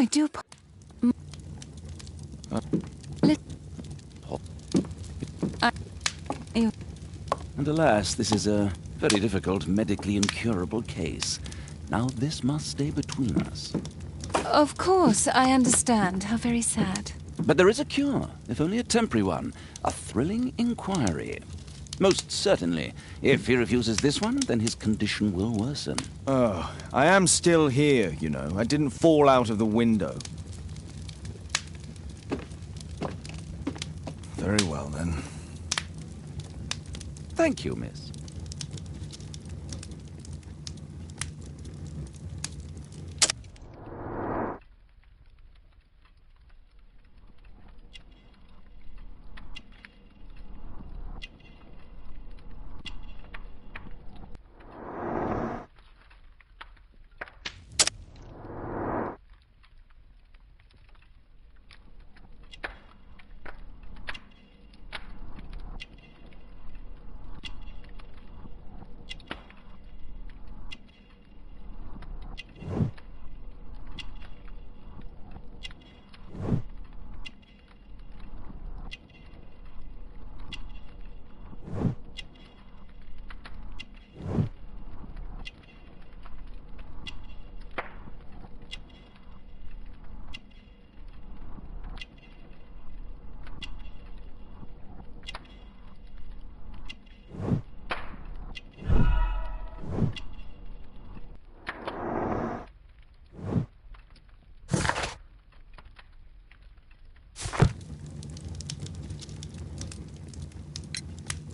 I do. And alas, this is a very difficult, medically incurable case. Now this must stay between us. Of course, I understand. How very sad. But there is a cure, if only a temporary one. A thrilling inquiry. Most certainly. If he refuses this one, then his condition will worsen. Oh, I am still here, you know. I didn't fall out of the window. Very well, then. Thank you, miss.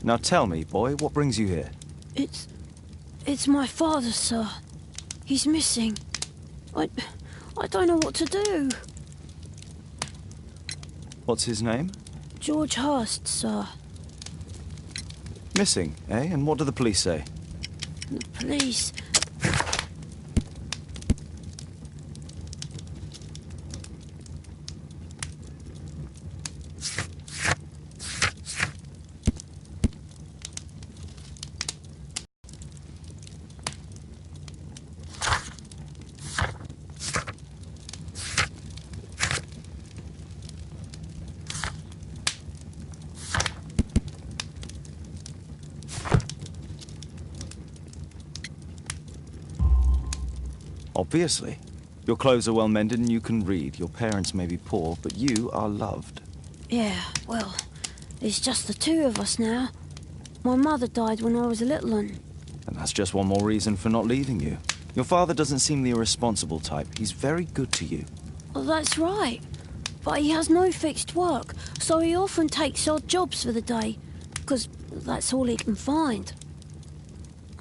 Now tell me, boy, what brings you here? It's my father, sir. He's missing. I don't know what to do. What's his name? George Hurst, sir. Missing, eh? And what do the police say? The police... Obviously. Your clothes are well mended and you can read. Your parents may be poor, but you are loved. Yeah, well, it's just the two of us now. My mother died when I was a little one. And that's just one more reason for not leaving you. Your father doesn't seem the irresponsible type. He's very good to you. Well, that's right. But he has no fixed work, so he often takes odd jobs for the day, because that's all he can find.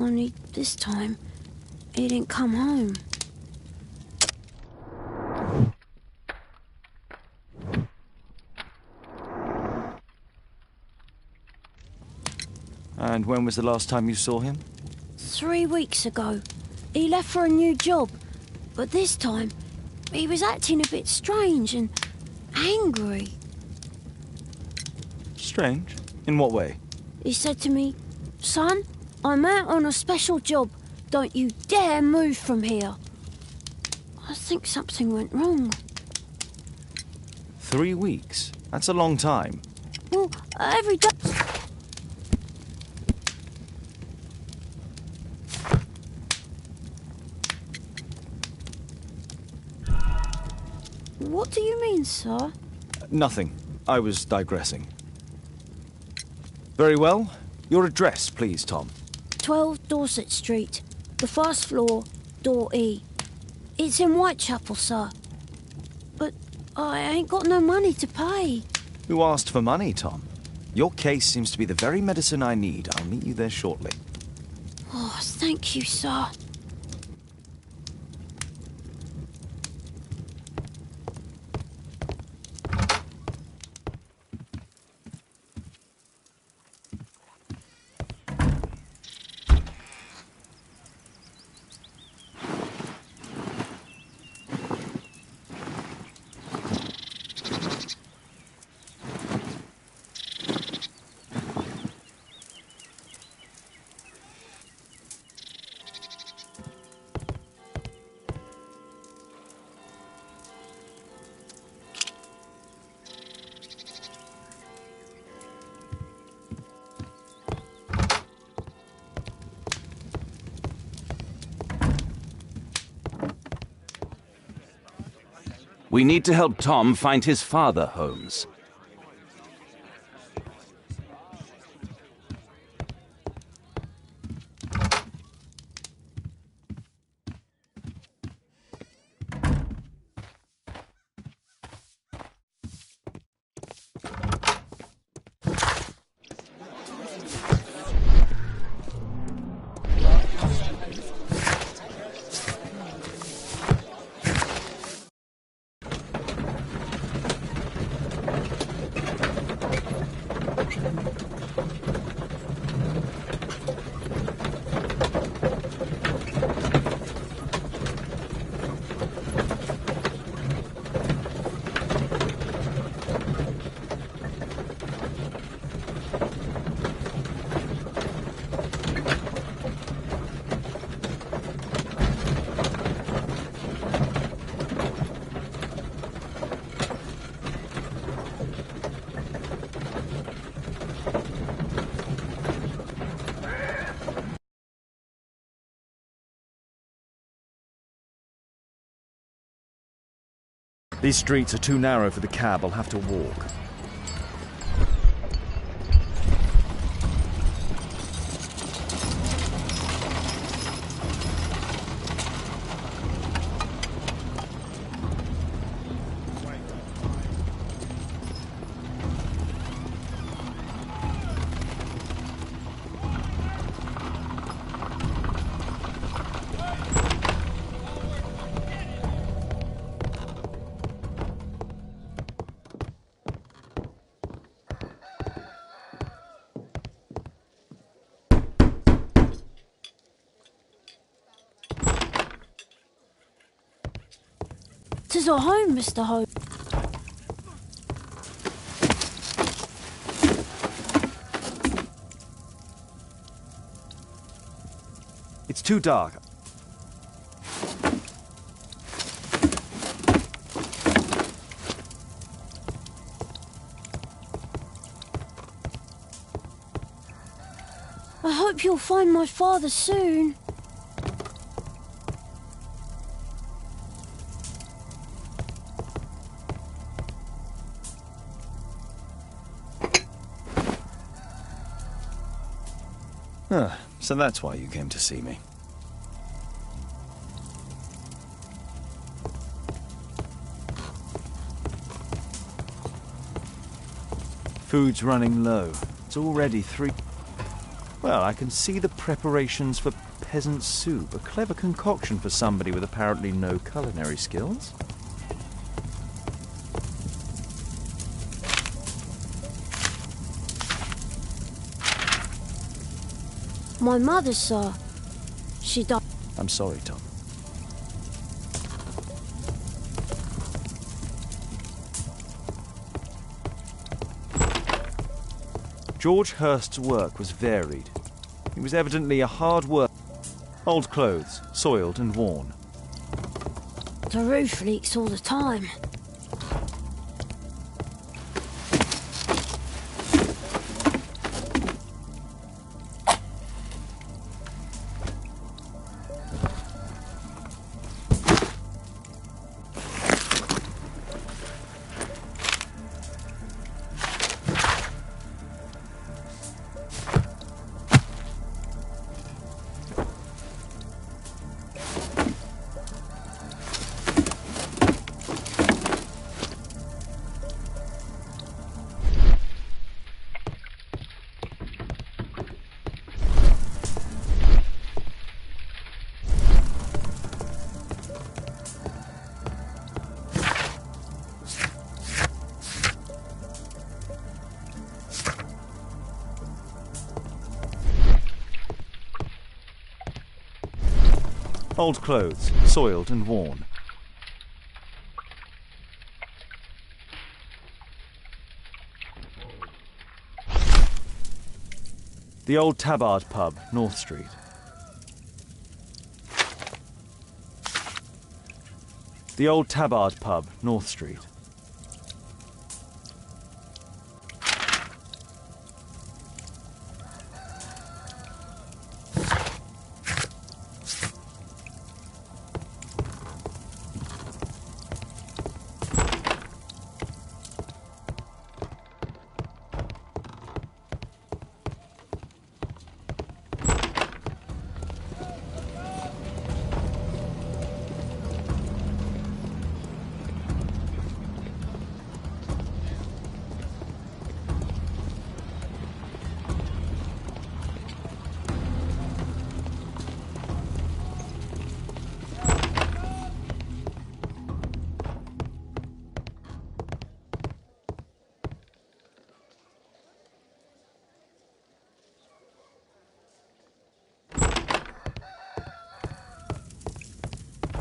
Only this time, he didn't come home. And when was the last time you saw him? 3 weeks ago. He left for a new job, but this time, he was acting a bit strange and angry. Strange? In what way? He said to me, "Son, I'm out on a special job. Don't you dare move from here." I think something went wrong. 3 weeks? That's a long time. Well, every day... What do you mean, sir? Nothing. I was digressing. Very well. Your address, please, Tom. 12 Dorset Street, the first floor, door E. It's in Whitechapel, sir. But I ain't got no money to pay. Who asked for money, Tom? Your case seems to be the very medicine I need. I'll meet you there shortly. Oh, thank you, sir. We need to help Tom find his father, Holmes. These streets are too narrow for the cab. I'll have to walk. Tis our home, Mr. Holmes. It's too dark. I hope you'll find my father soon. So that's why you came to see me. Food's running low. It's already 3... Well, I can see the preparations for peasant soup. A clever concoction for somebody with apparently no culinary skills. My mother, sir. She died. I'm sorry, Tom. George Hurst's work was varied. He was evidently a hard worker. Old clothes, soiled and worn. The roof leaks all the time. Old clothes, soiled and worn. The old Tabard pub, North Street. The old Tabard pub, North Street.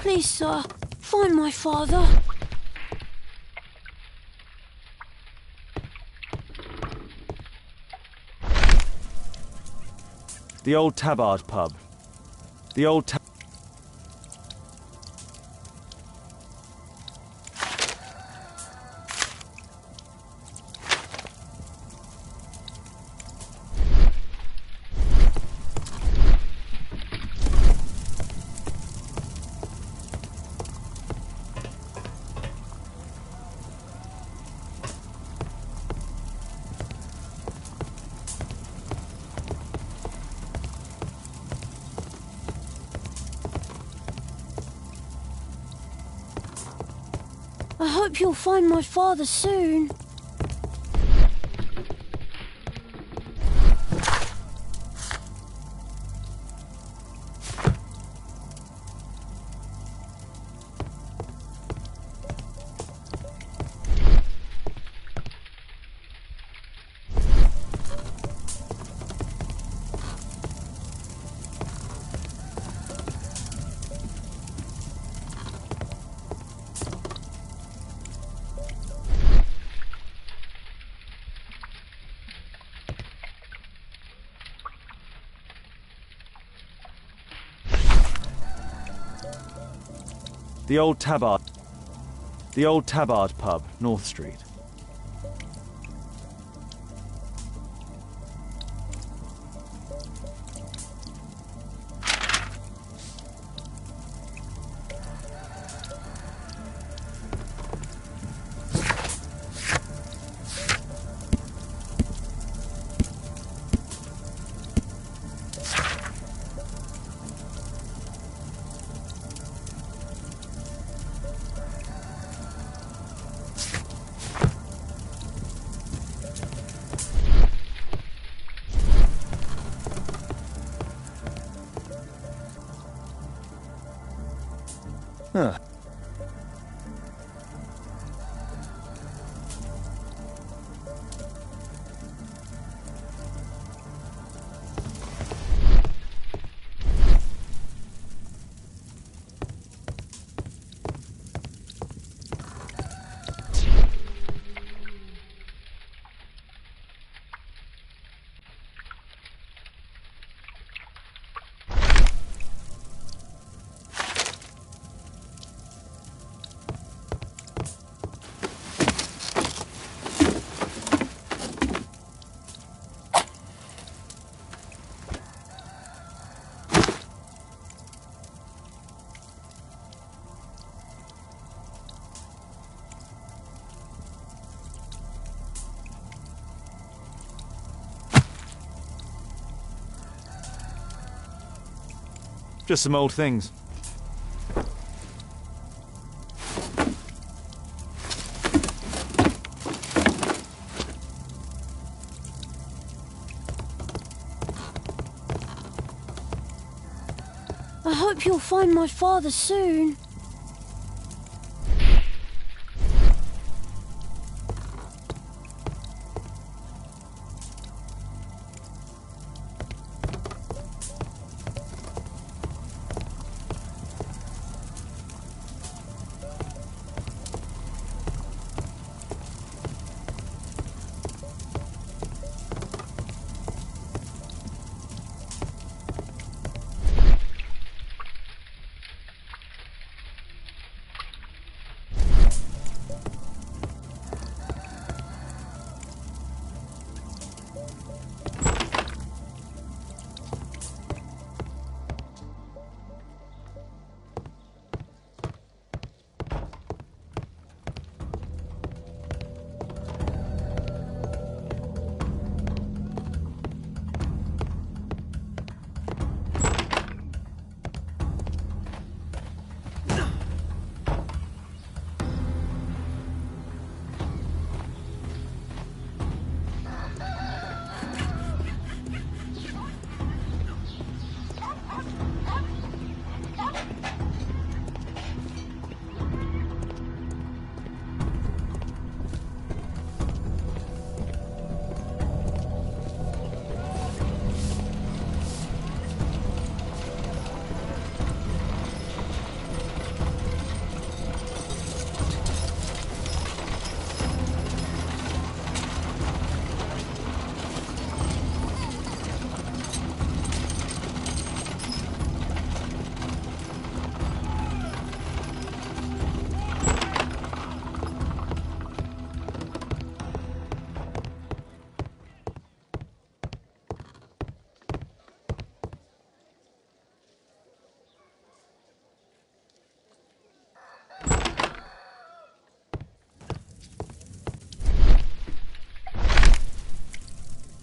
Please, sir, find my father. The old Tabard pub. The old I hope you'll find my father soon. The old Tabard. The old Tabard pub, North Street. Huh. Just some old things. I hope you'll find my father soon.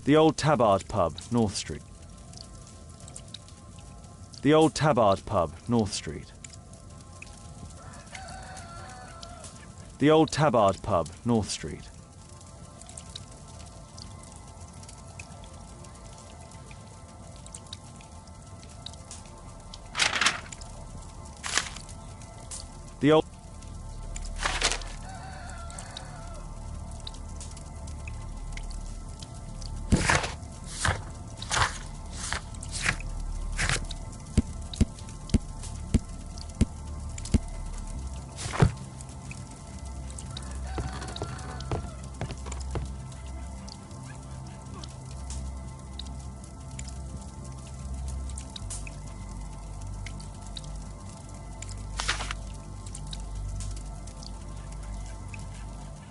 The Old Tabard Pub, North Street. The Old Tabard Pub, North Street. The Old Tabard Pub, North Street. The Old...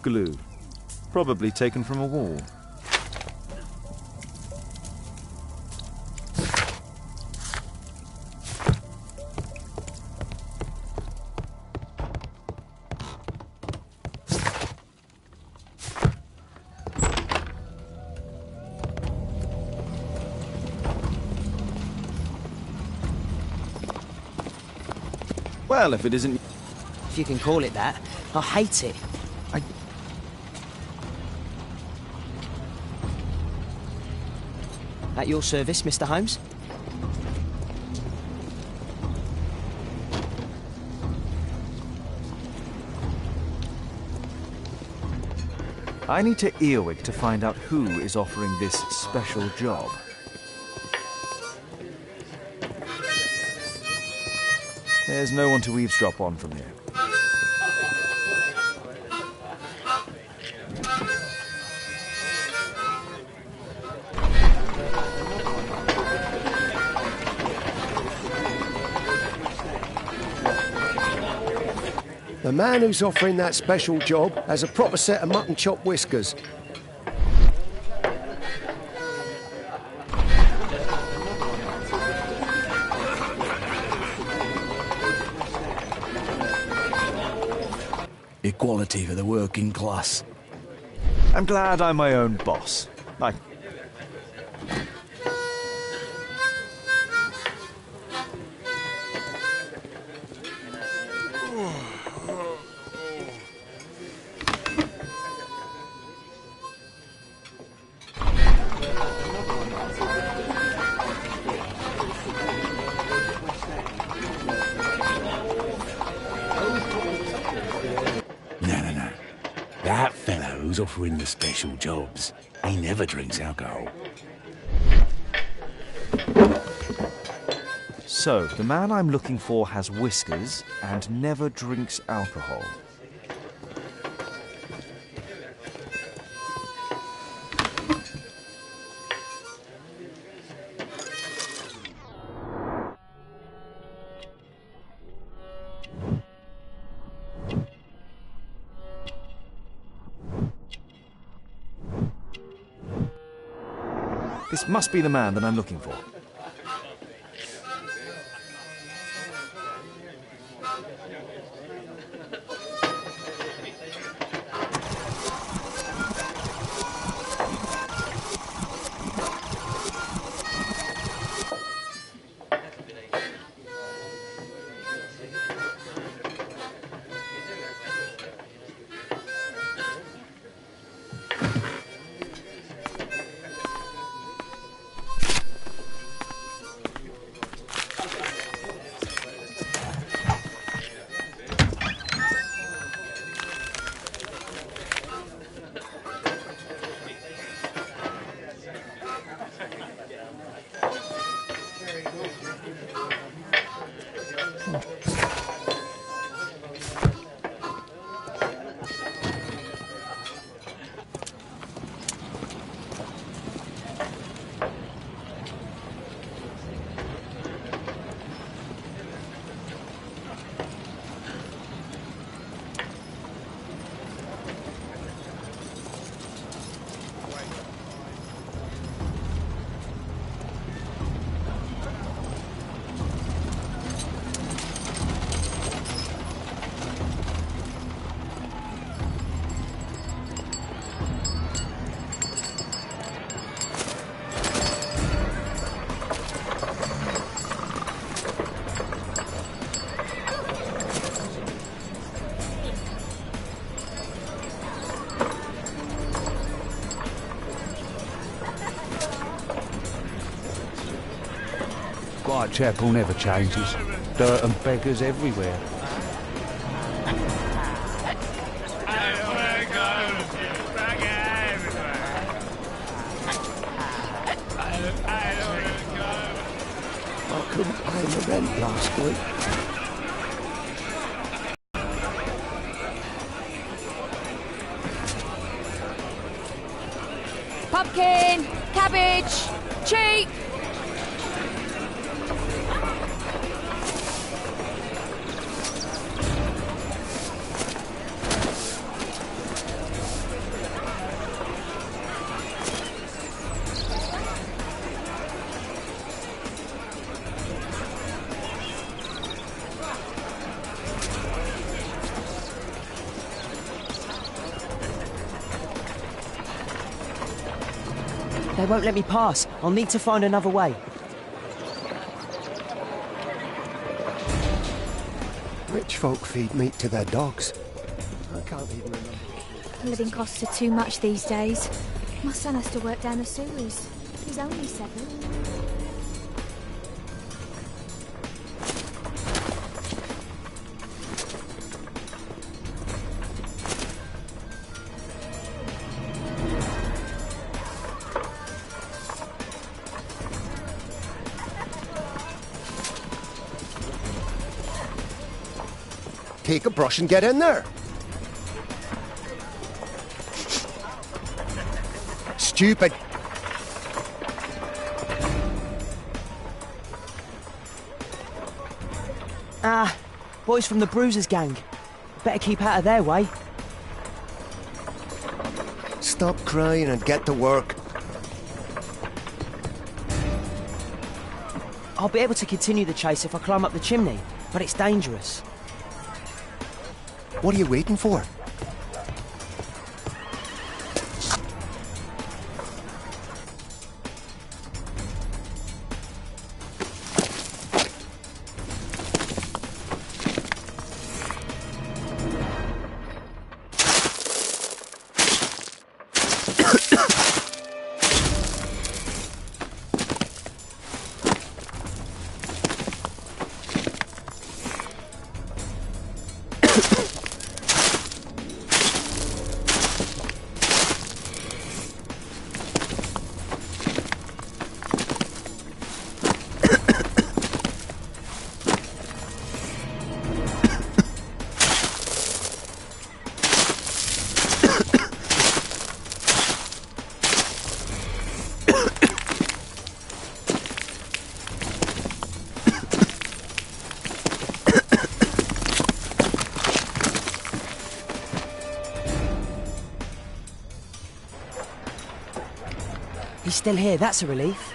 Glue. Probably taken from a wall. Well, if it isn't... If you can call it that. I hate it. At your service, Mr. Holmes? I need to earwig to find out who is offering this special job. There's no one to eavesdrop on from here. The man who's offering that special job has a proper set of mutton chop whiskers. Equality for the working class. I'm glad I'm my own boss. No. That fellow who's offering the special jobs, he never drinks alcohol. So, the man I'm looking for has whiskers and never drinks alcohol. This must be the man that I'm looking for. Whitechapel never changes. Dirt and beggars everywhere. I couldn't pay the rent last week. Pumpkin, cabbage, cheap. They won't let me pass. I'll need to find another way. Rich folk feed meat to their dogs. I can't even remember. Living costs are too much these days. My son has to work down the sewers. He's only 7. Take a brush and get in there. Stupid. Ah, boys from the Bruisers gang. Better keep out of their way. Stop crying and get to work. I'll be able to continue the chase if I climb up the chimney, but it's dangerous. What are you waiting for? He's still here, that's a relief.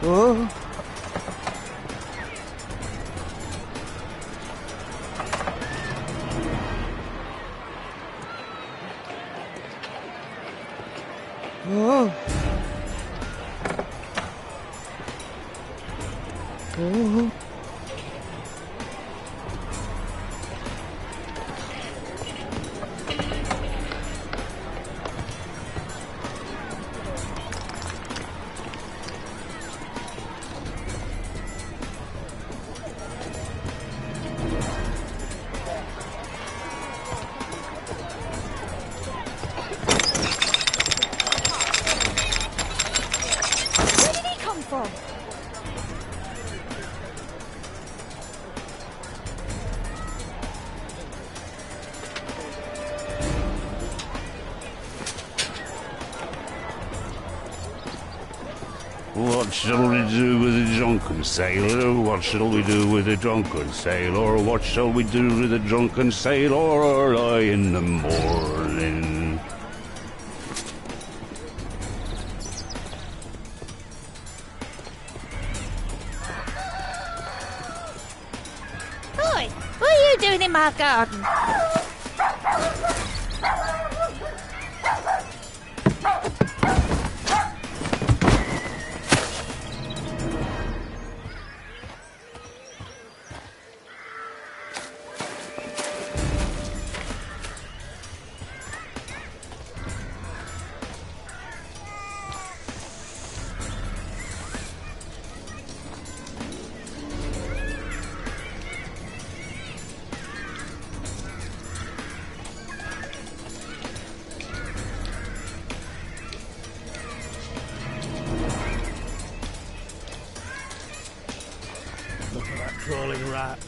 Oh. Oh. Oh. Where did he come from? What shall we do with a drunken sailor? What shall we do with a drunken sailor? What shall we do with a drunken sailor early in the morning? Oi, what are you doing in my garden? Crawling rat.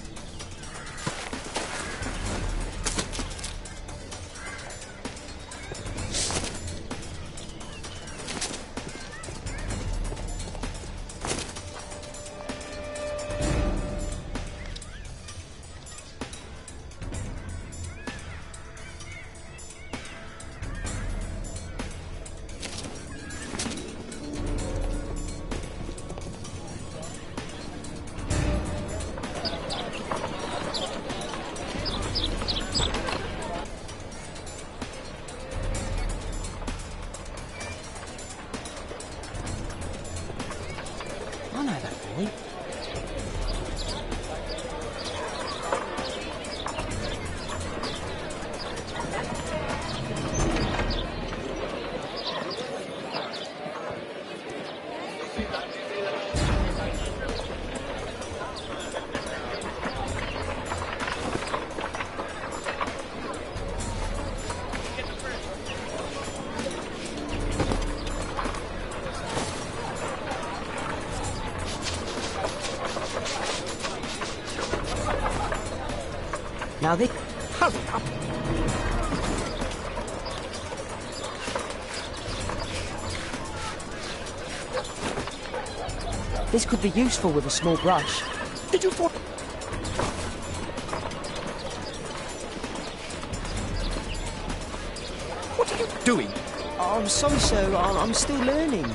I know that boy. Now this... Hurry up! This could be useful with a small brush. Did you fall... What are you doing? Oh, I'm sorry, sir. I'm still learning.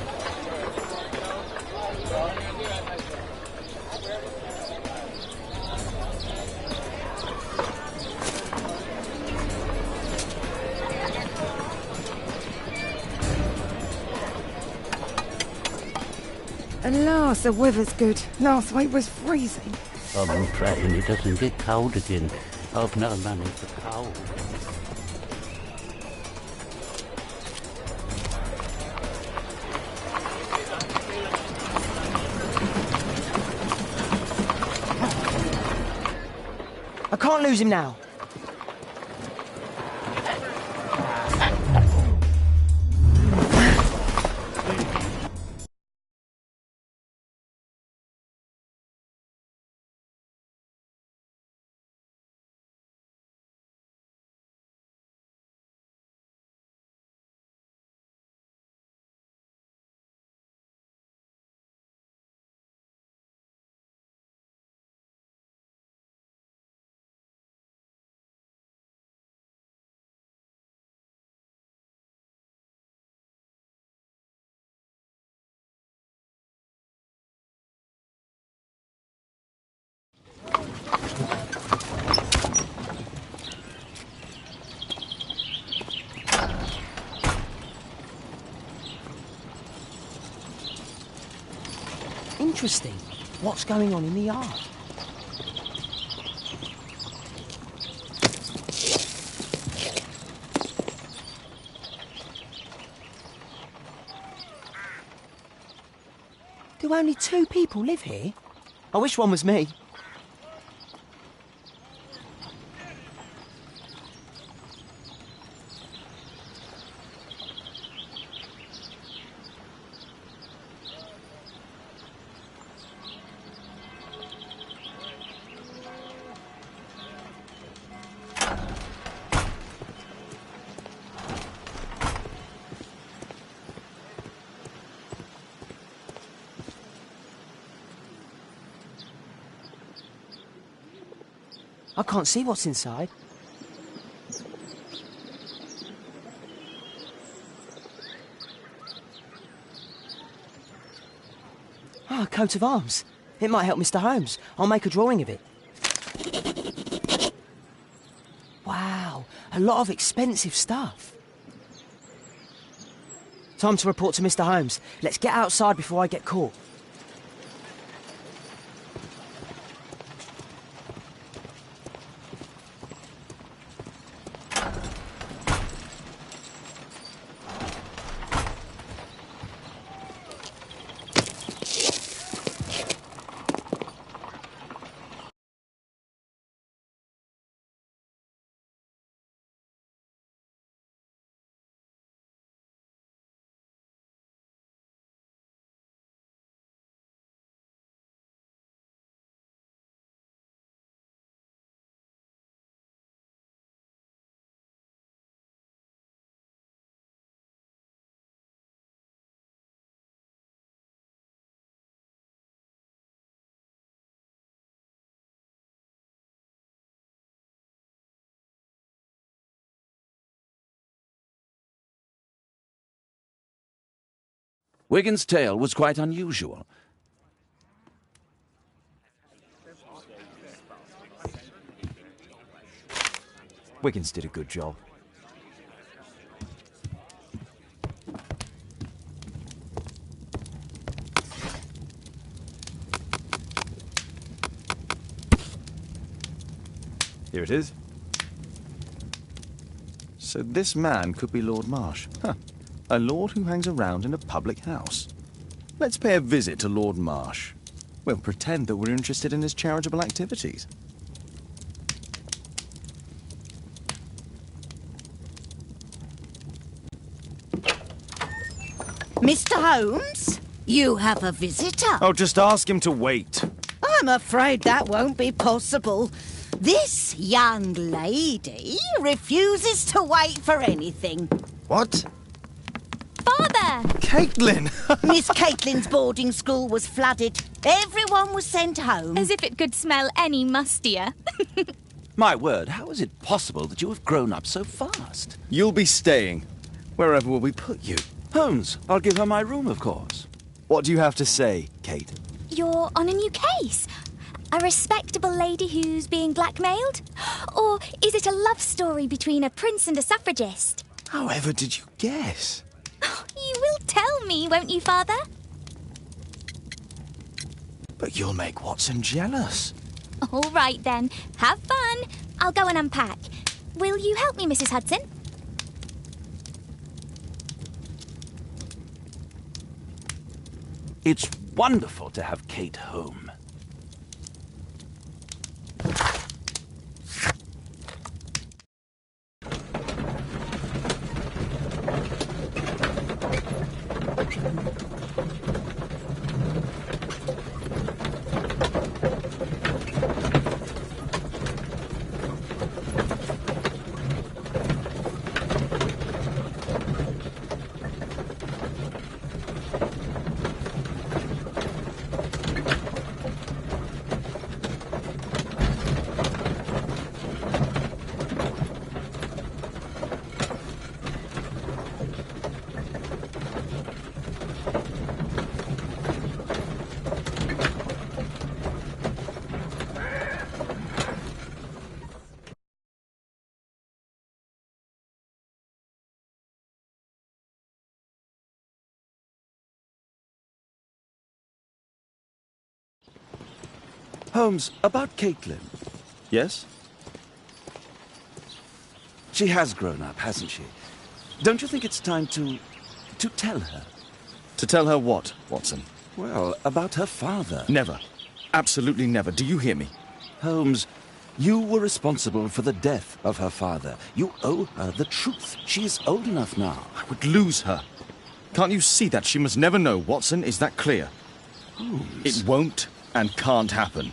At last, the weather's good. Last week was freezing. I'm praying it doesn't get cold again. I've no money for coal. I can't lose him now. Interesting. What's going on in the yard? Do only 2 people live here? I wish one was me. I can't see what's inside. Ah, a coat of arms. It might help Mr. Holmes. I'll make a drawing of it. Wow, A lot of expensive stuff. Time to report to Mr. Holmes. Let's get outside before I get caught. Wiggins' tale was quite unusual. Wiggins did a good job. Here it is. So this man could be Lord Marsh. Huh. A lord who hangs around in a public house. Let's pay a visit to Lord Marsh. We'll pretend that we're interested in his charitable activities. Mr. Holmes, you have a visitor. Oh, just ask him to wait. I'm afraid that won't be possible. This young lady refuses to wait for anything. What? Father! Caitlin! Miss Caitlin's boarding school was flooded. Everyone was sent home. As if it could smell any mustier. My word, how is it possible that you have grown up so fast? You'll be staying. Wherever will we put you? Holmes, I'll give her my room, of course. What do you have to say, Kate? You're on a new case. A respectable lady who's being blackmailed? Or is it a love story between a prince and a suffragist? However did you guess? You will tell me, won't you, Father? But you'll make Watson jealous. All right, then. Have fun. I'll go and unpack. Will you help me, Mrs. Hudson? It's wonderful to have Kate home. Holmes, about Caitlin. Yes? She has grown up, hasn't she? Don't you think it's time to tell her? To tell her what, Watson? Well, about her father. Never. Absolutely never. Do you hear me? Holmes, you were responsible for the death of her father. You owe her the truth. She is old enough now. I would lose her. Can't you see that? She must never know, Watson. Is that clear? Holmes. It won't and can't happen.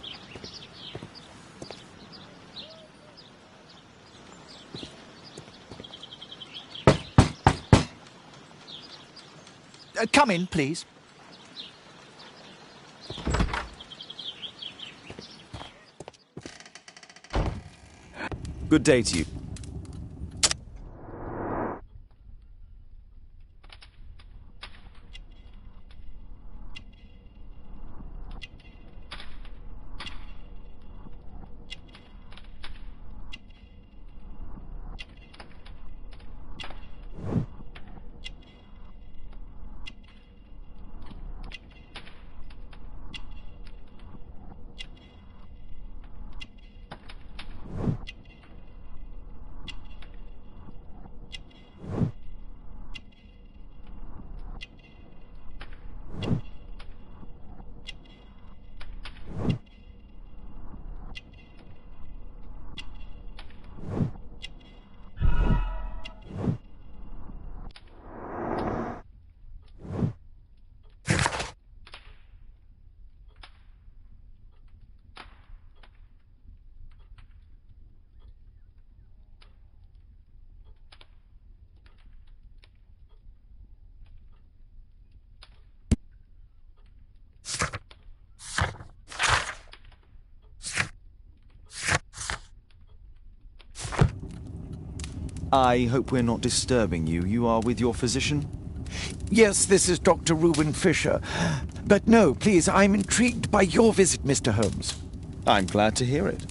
Come in, please. Good day to you. I hope we're not disturbing you. You are with your physician? Yes, this is Dr. Reuben Fisher. But no, please, I'm intrigued by your visit, Mr. Holmes. I'm glad to hear it.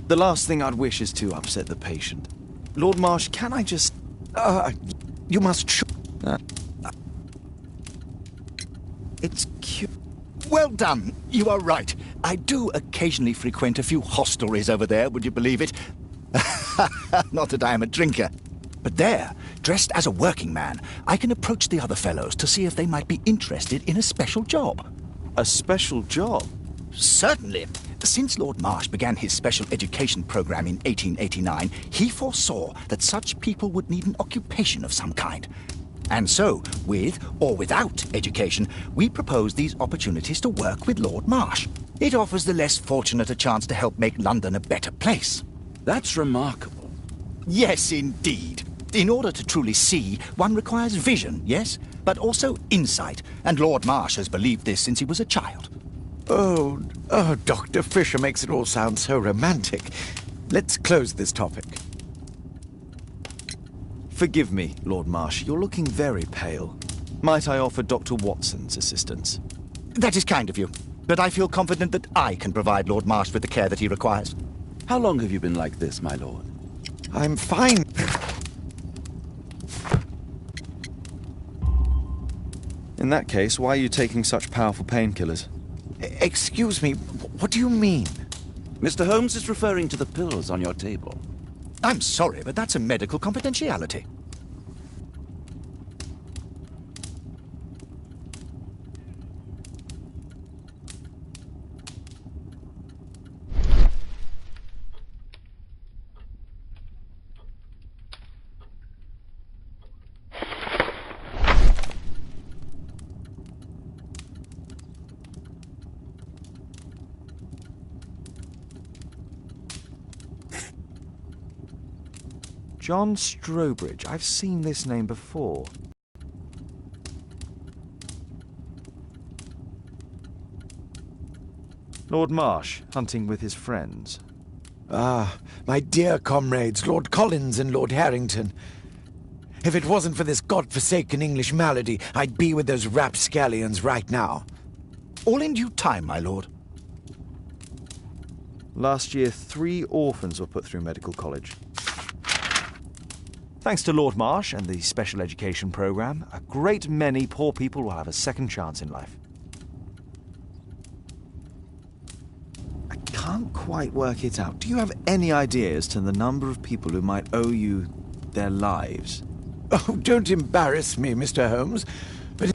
The last thing I'd wish is to upset the patient. Lord Marsh, can I just... You must... It's cute. Well done. You are right. I do occasionally frequent a few hostelries over there, would you believe it? Not that I am a drinker. But there, dressed as a working man, I can approach the other fellows to see if they might be interested in a special job. A special job? Certainly. Since Lord Marsh began his special education program in 1889, he foresaw that such people would need an occupation of some kind. And so, with or without education, we propose these opportunities to work with Lord Marsh. It offers the less fortunate a chance to help make London a better place. That's remarkable. Yes, indeed. In order to truly see, one requires vision, yes, but also insight, and Lord Marsh has believed this since he was a child. Oh, Dr. Fisher makes it all sound so romantic. Let's close this topic. Forgive me, Lord Marsh. You're looking very pale. Might I offer Dr. Watson's assistance? That is kind of you, but I feel confident that I can provide Lord Marsh with the care that he requires. How long have you been like this, my lord? I'm fine. In that case, why are you taking such powerful painkillers? Excuse me, what do you mean? Mr. Holmes is referring to the pills on your table. I'm sorry, but that's a medical confidentiality. John Strobridge. I've seen this name before. Lord Marsh, hunting with his friends. Ah, my dear comrades, Lord Collins and Lord Harrington. If it wasn't for this godforsaken English malady, I'd be with those rapscallions right now. All in due time, my lord. Last year, 3 orphans were put through medical college. Thanks to Lord Marsh and the special education program, a great many poor people will have a second chance in life. I can't quite work it out. Do you have any idea as to the number of people who might owe you their lives? Oh, don't embarrass me, Mr. Holmes. But...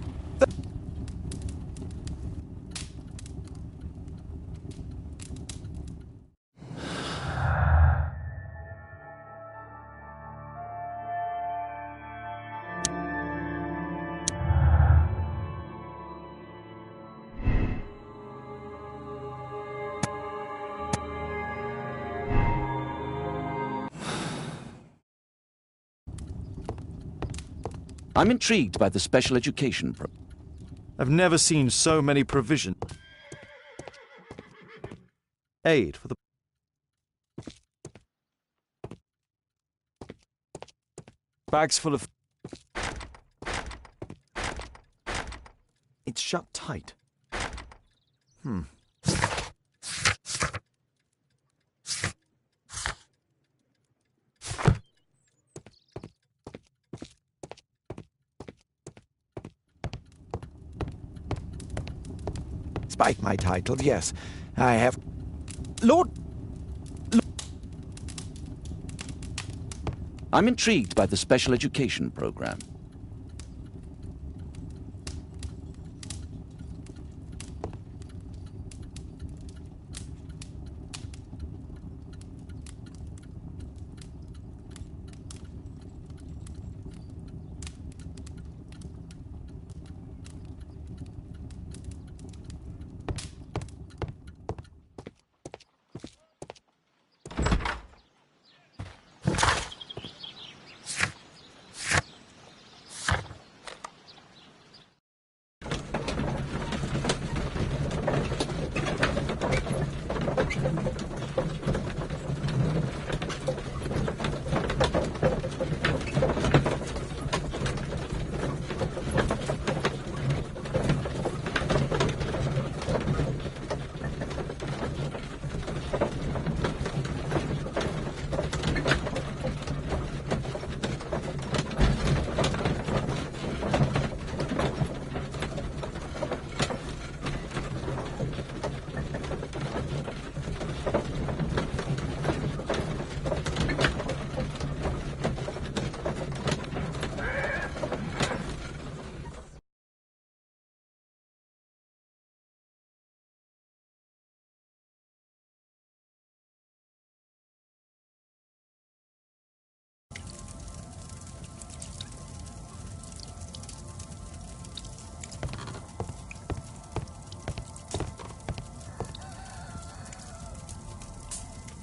I'm intrigued by the special education program. I've never seen so many provisions. Aid for the... Bags full of... It's shut tight. Despite my title, yes, I have... I'm intrigued by the special education program.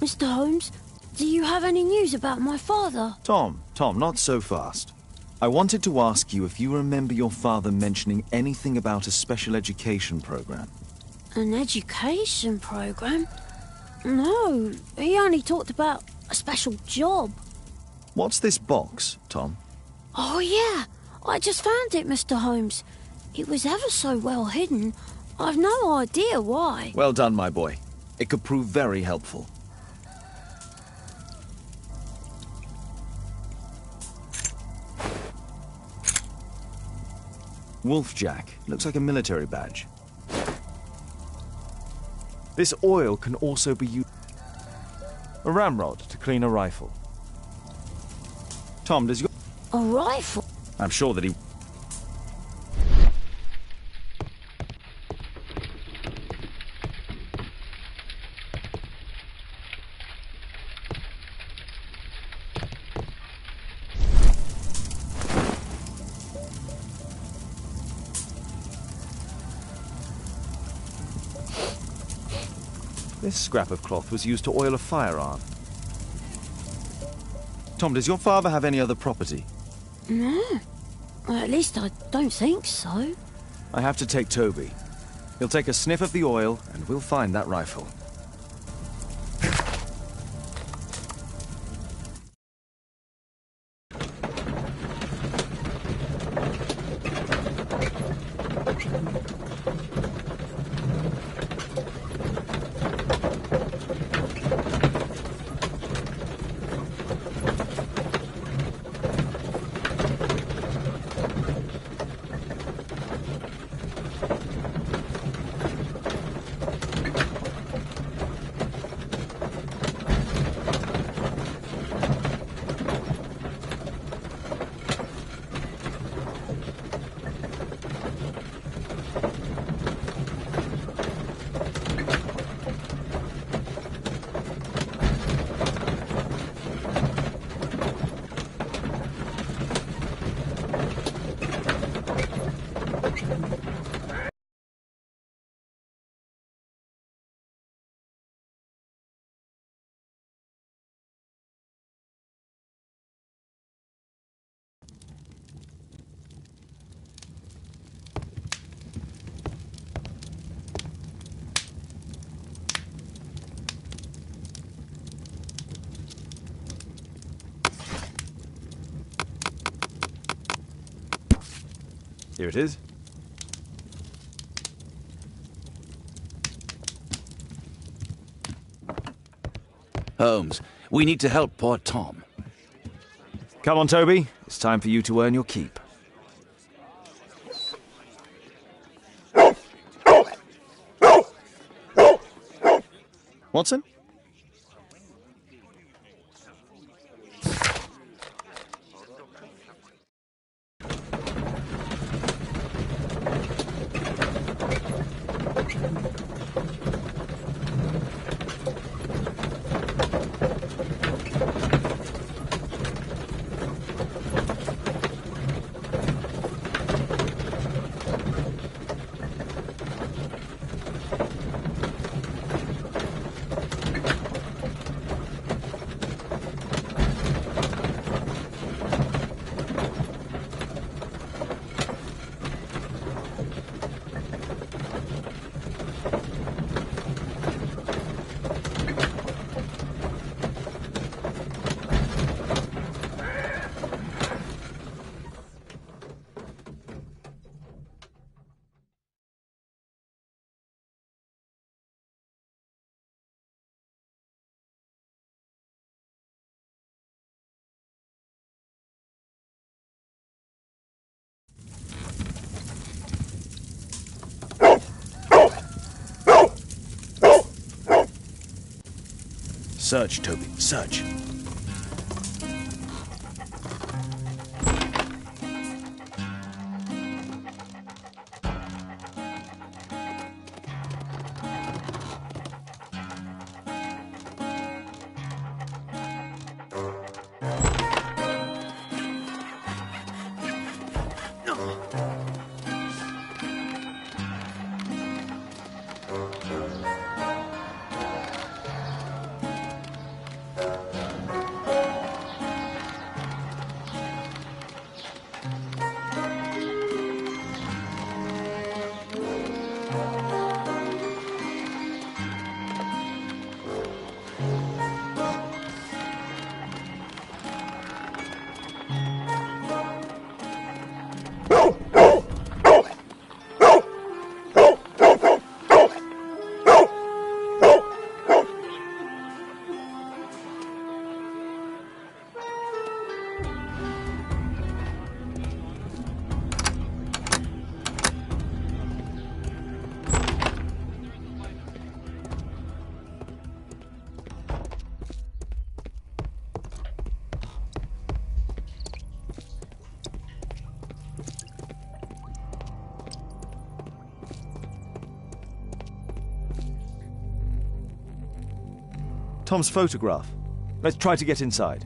Mr. Holmes, do you have any news about my father? Tom, not so fast. I wanted to ask you if you remember your father mentioning anything about a special education program. An education program? No, he only talked about a special job. What's this box, Tom? Oh, yeah. I just found it, Mr. Holmes. It was ever so well hidden. I've no idea why. Well done, my boy. It could prove very helpful. Wolfjack. Looks like a military badge. This oil can also be used... A ramrod to clean a rifle. Tom, does your... A rifle? I'm sure that he... This scrap of cloth was used to oil a firearm. Tom, does your father have any other property? No. At least I don't think so. I have to take Toby. He'll take a sniff of the oil, and we'll find that rifle. Here it is. Holmes, we need to help poor Tom. Come on, Toby. It's time for you to earn your keep. Watson? Search, Toby, search. Tom's photograph. Let's try to get inside.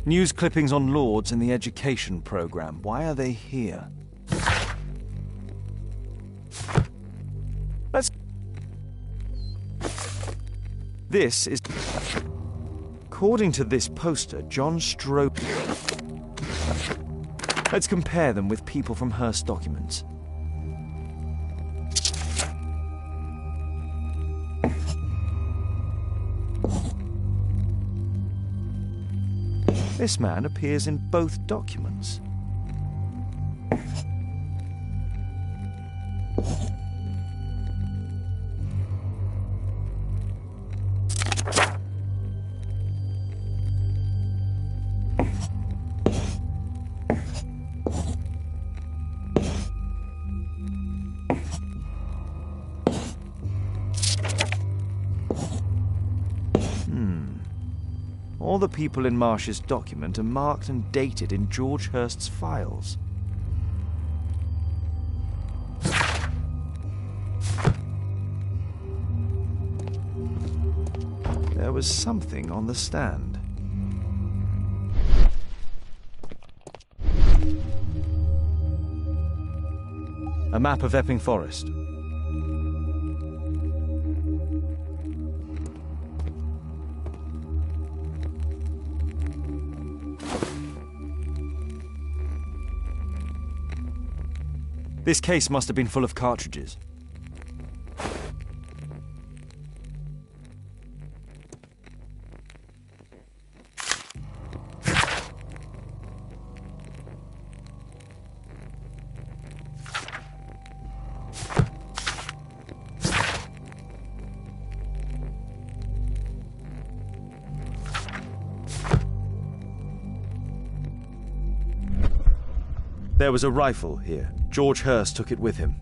News clippings on Lords and the education program. Why are they here? This is... According to this poster, John Stroke... Let's compare them with people from Hearst documents. This man appears in both documents. All the people in Marsh's document are marked and dated in George Hurst's files. There was something on the stand. A map of Epping Forest. This case must have been full of cartridges. There was a rifle here. George Hurst took it with him.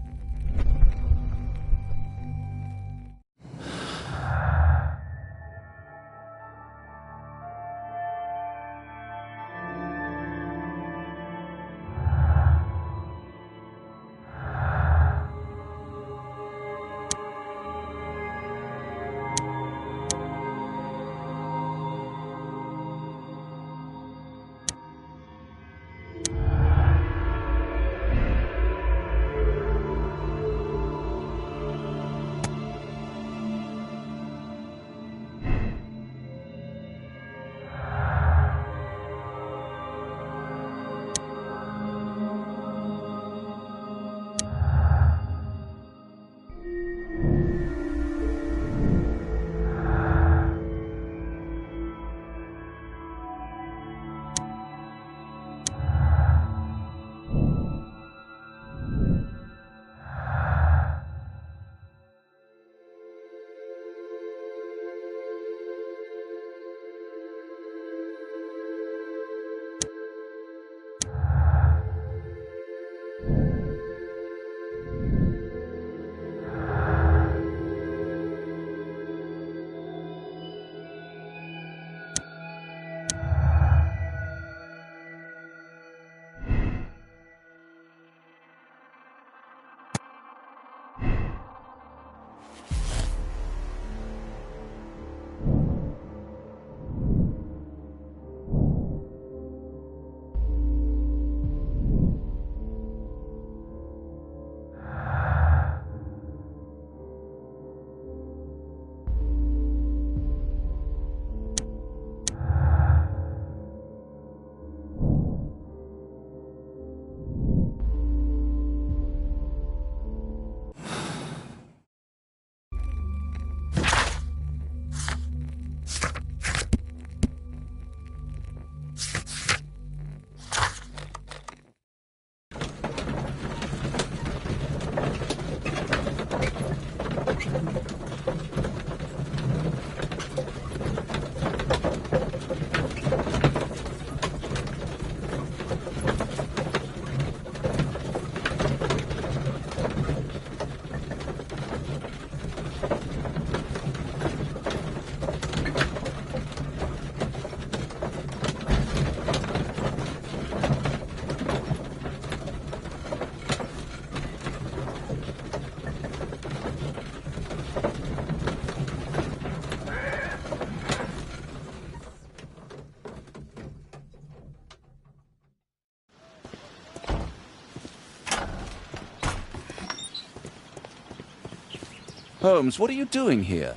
Holmes, what are you doing here?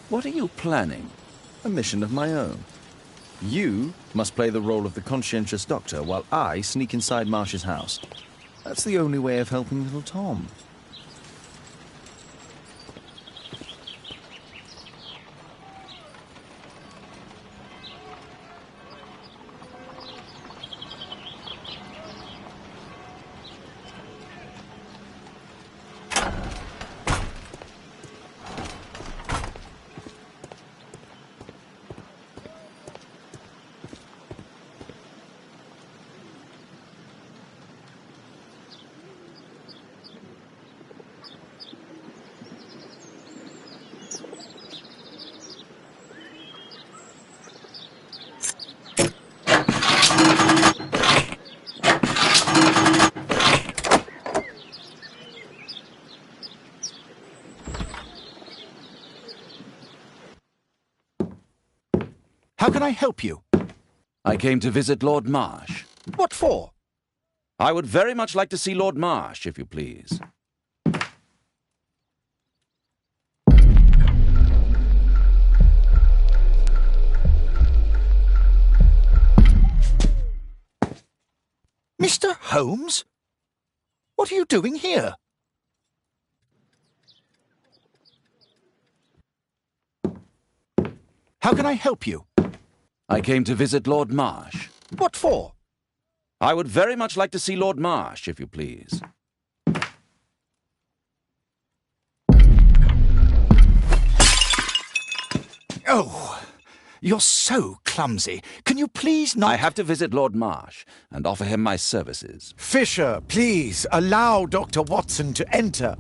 What are you planning? A mission of my own. You must play the role of the conscientious doctor while I sneak inside Marsh's house. That's the only way of helping little Tom. How can I help you? I came to visit Lord Marsh. What for? I would very much like to see Lord Marsh, if you please. Mr. Holmes? What are you doing here? How can I help you? I came to visit Lord Marsh. What for? I would very much like to see Lord Marsh, if you please. Oh, you're so clumsy. Can you please not... I have to visit Lord Marsh and offer him my services. Fisher, please, allow Dr. Watson to enter.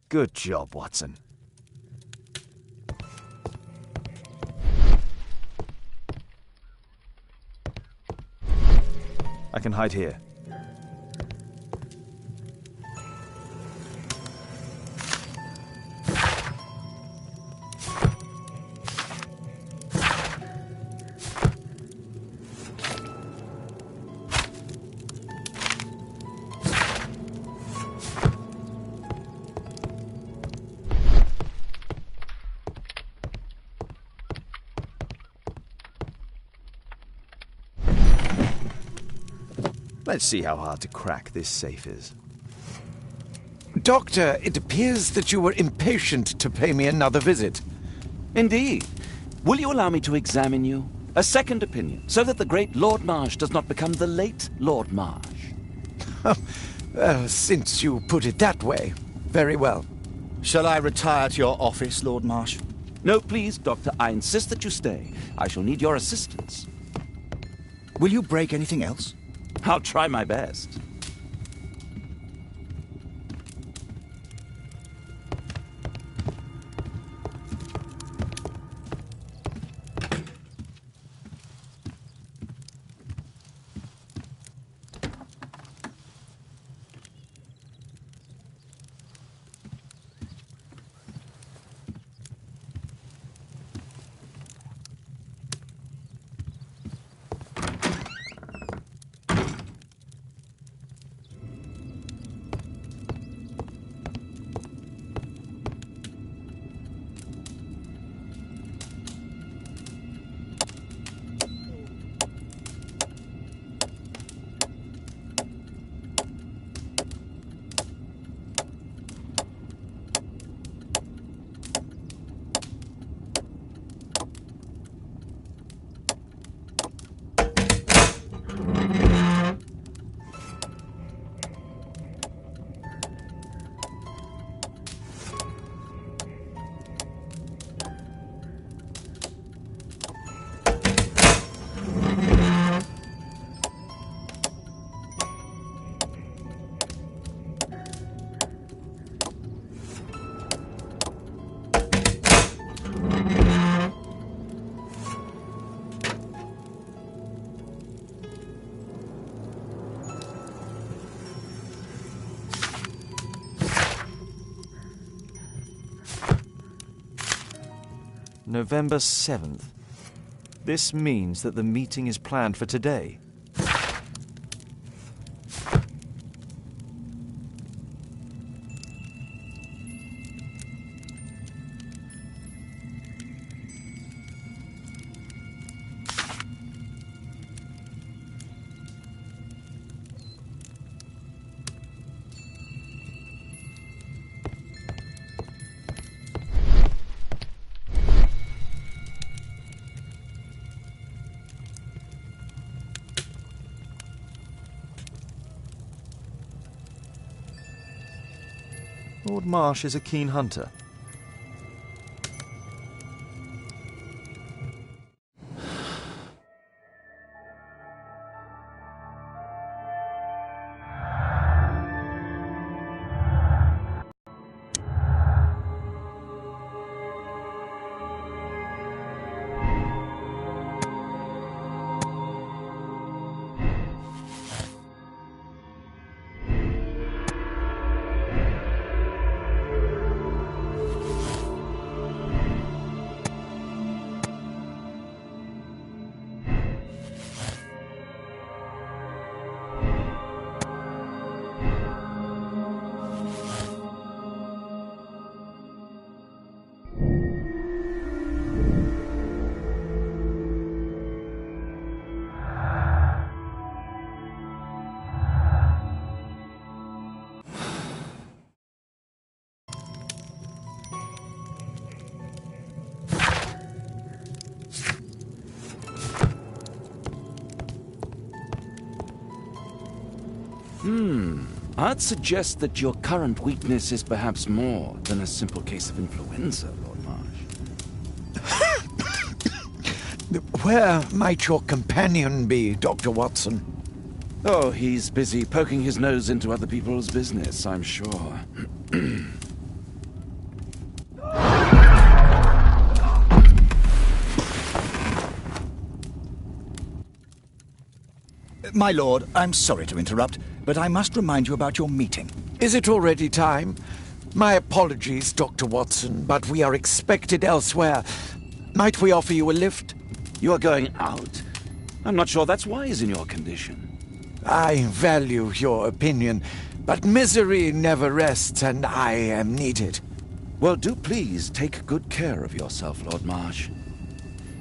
Good job, Watson. I can hide here. Let's see how hard to crack this safe is. Doctor, it appears that you were impatient to pay me another visit. Indeed. Will you allow me to examine you? A second opinion, so that the great Lord Marsh does not become the late Lord Marsh. Well, since you put it that way, very well. Shall I retire to your office, Lord Marsh? No, please, Doctor. I insist that you stay. I shall need your assistance. Will you break anything else? I'll try my best. November 7th. This means that the meeting is planned for today. Lord Marsh is a keen hunter. I'd suggest that your current weakness is perhaps more than a simple case of influenza, Lord Marsh. Where might your companion be, Dr. Watson? Oh, he's busy poking his nose into other people's business, I'm sure. My lord, I'm sorry to interrupt, but I must remind you about your meeting. Is it already time? My apologies, Dr. Watson, but we are expected elsewhere. Might we offer you a lift? You are going out? I'm not sure that's wise in your condition. I value your opinion, but misery never rests, and I am needed. Well, do please take good care of yourself, Lord Marsh.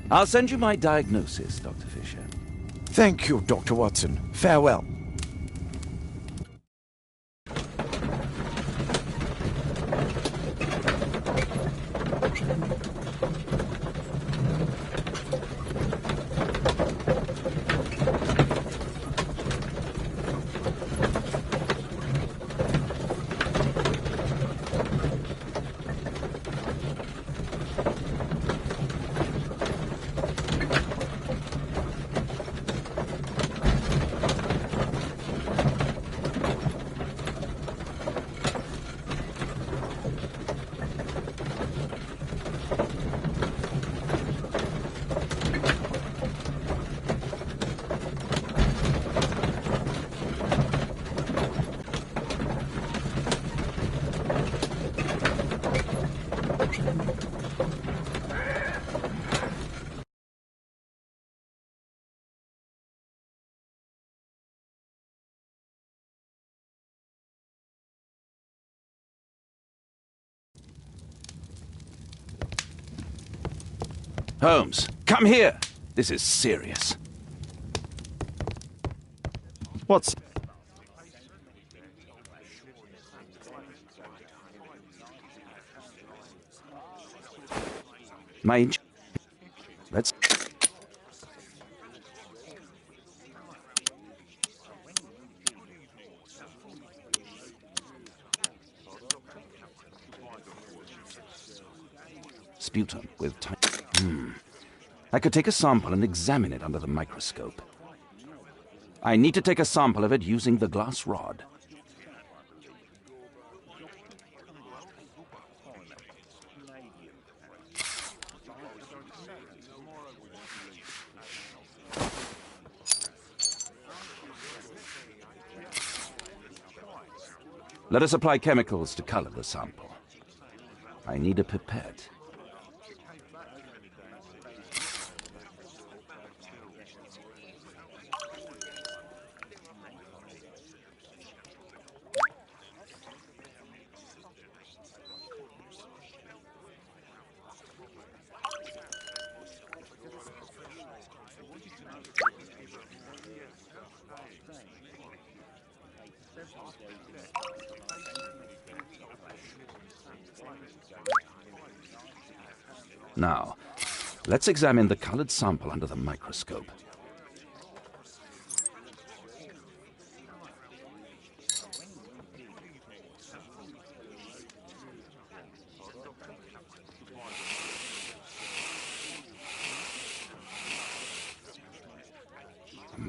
I'll send you my diagnosis, Dr. Fisher. Thank you, Dr. Watson. Farewell. Holmes, come here! This is serious. What's... Let's... Sputum with time. I could take a sample and examine it under the microscope. I need to take a sample of it using the glass rod. Let us apply chemicals to color the sample. I need a pipette. Now, let's examine the colored sample under the microscope.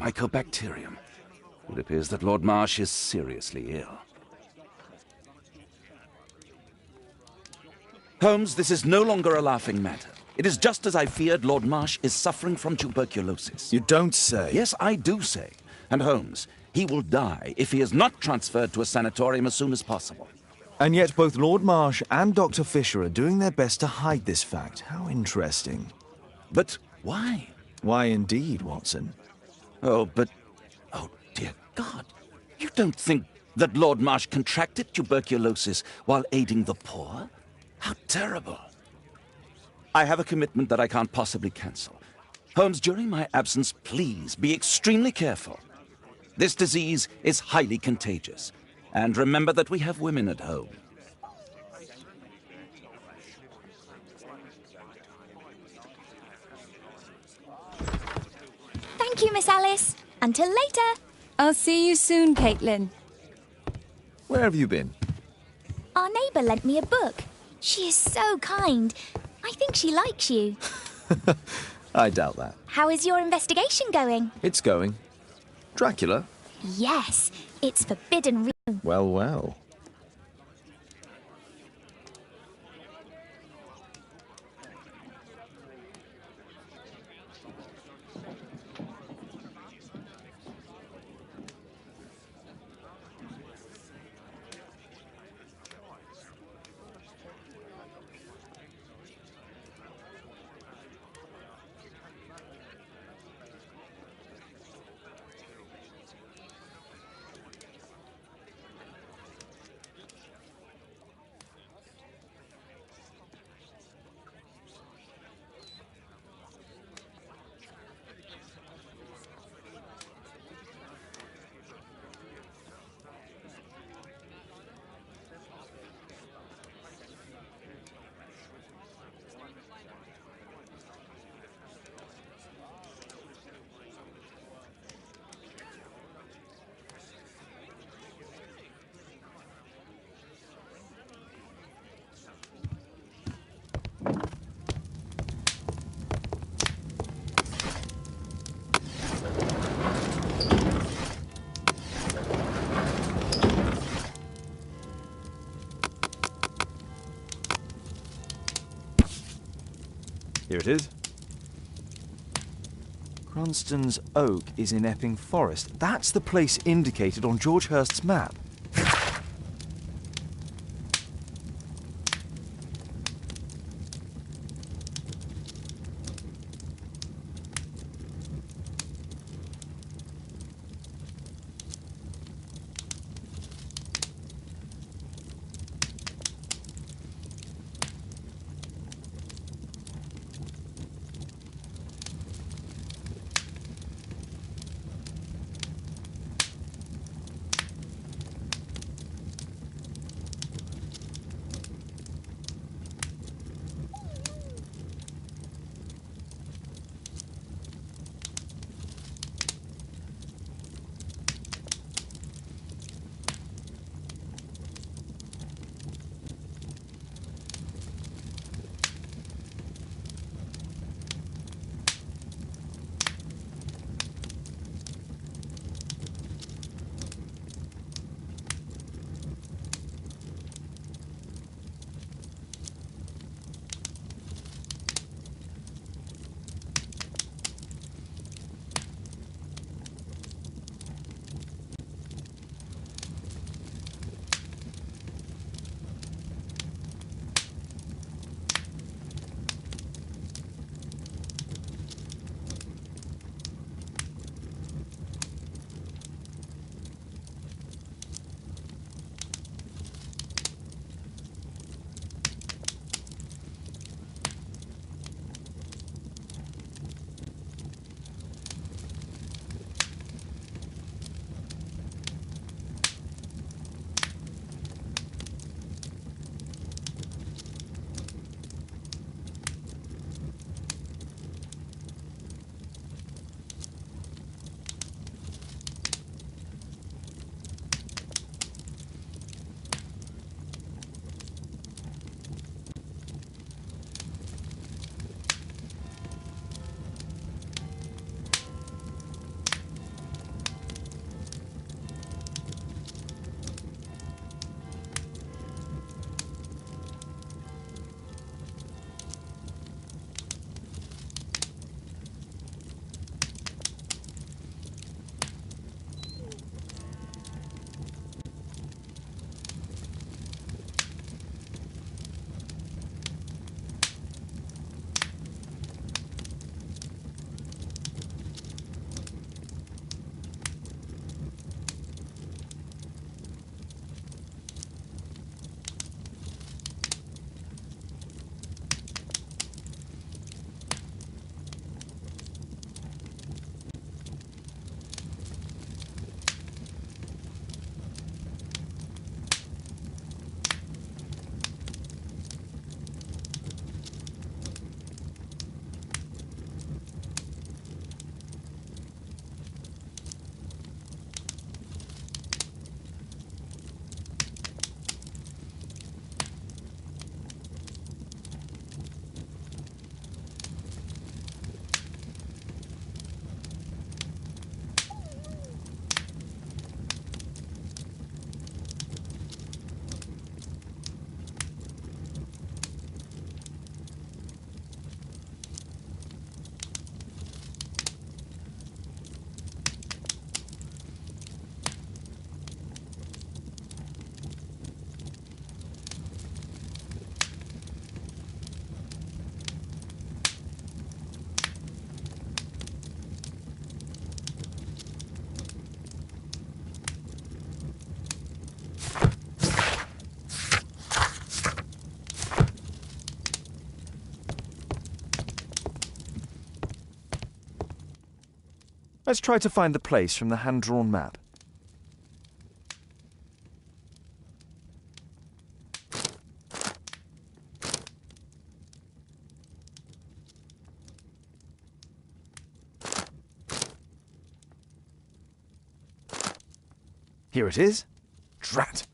mycobacterium. It appears that Lord Marsh is seriously ill. Holmes, this is no longer a laughing matter. It is just as I feared. Lord Marsh is suffering from tuberculosis. You don't say. Yes, I do say. And Holmes, he will die if he is not transferred to a sanatorium as soon as possible. And yet both Lord Marsh and Dr. Fisher are doing their best to hide this fact. How interesting. But why? Why indeed, Watson? Oh, dear God. You don't think that Lord Marsh contracted tuberculosis while aiding the poor? How terrible. I have a commitment that I can't possibly cancel. Holmes, during my absence, please be extremely careful. This disease is highly contagious. And remember that we have women at home. Thank you, Miss Alice. Until later. I'll see you soon, Caitlin. Where have you been? Our neighbour lent me a book. She is so kind. I think she likes you. I doubt that. How is your investigation going? It's going. Dracula? Yes, it's forbidden. Well, well. Here it is. Cranston's Oak is in Epping Forest. That's the place indicated on George Hurst's map. Let's try to find the place from the hand-drawn map. Here it is. Drat.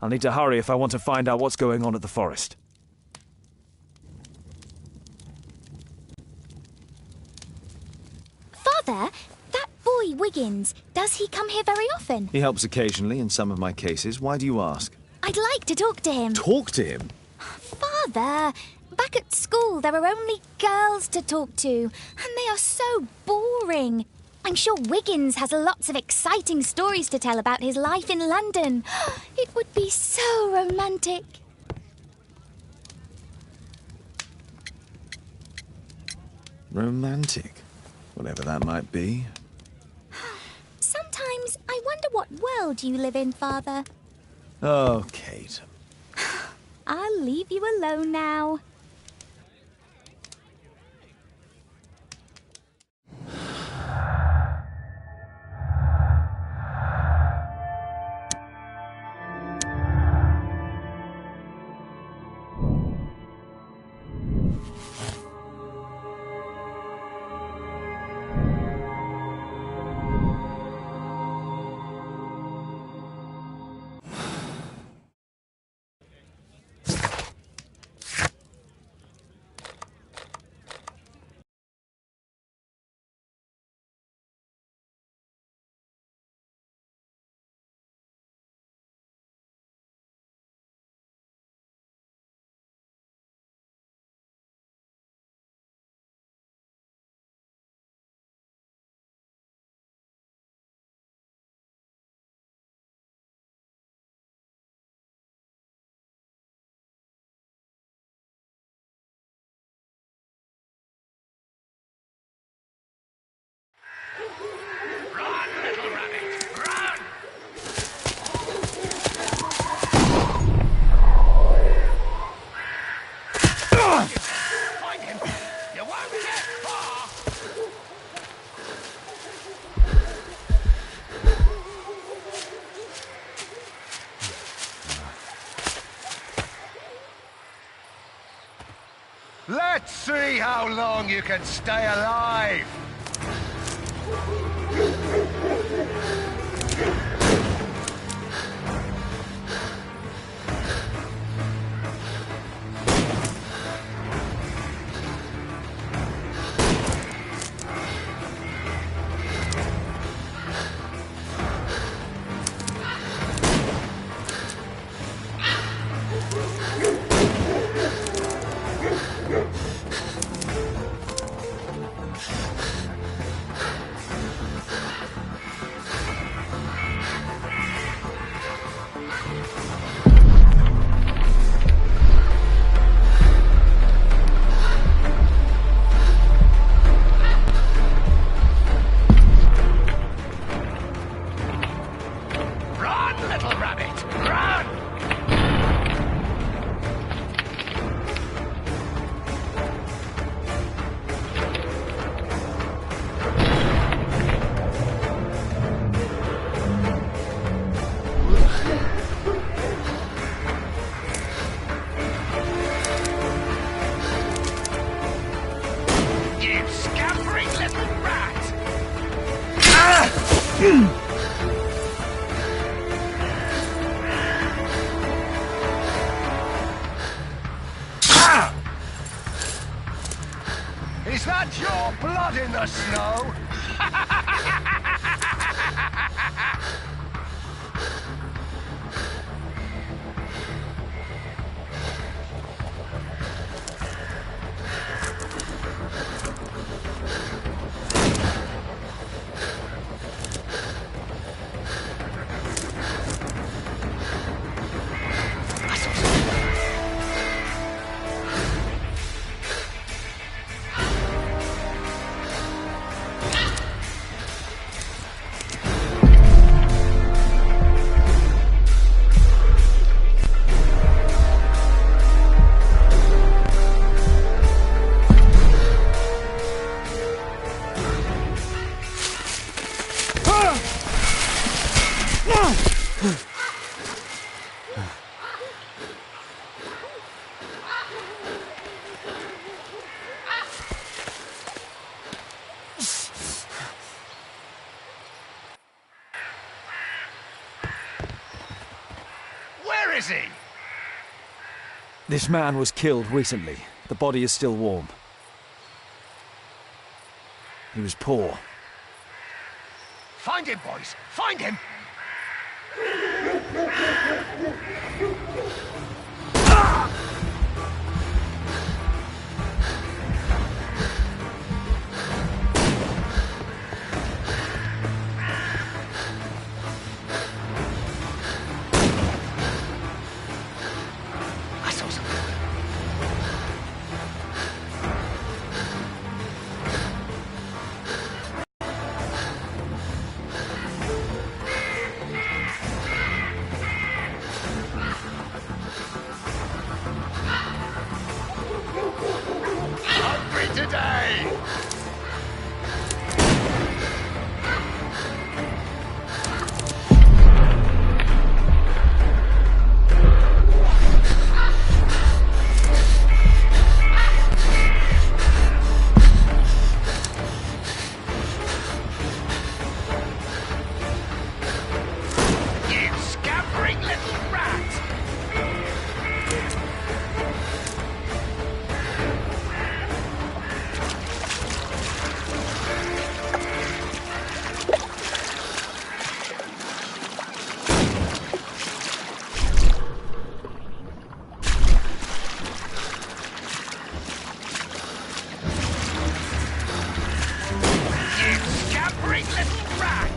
I'll need to hurry if I want to find out what's going on at the forest. Father, that boy Wiggins, does he come here very often? He helps occasionally in some of my cases. Why do you ask? I'd like to talk to him. Talk to him? Father, back at school there are only girls to talk to, and they are so boring. I'm sure Wiggins has lots of exciting stories to tell about his life in London. It would be so romantic. Romantic? Whatever that might be. Sometimes I wonder what world you live in, Father. Oh, Kate. I'll leave you alone now. Let's see how long you can stay alive! Is that your blood in the snow? is he? This man was killed recently. The body is still warm. He was poor. Find him, boys! Find him! I saw something. Hungry today! You scampering little rat! You scampering little rat!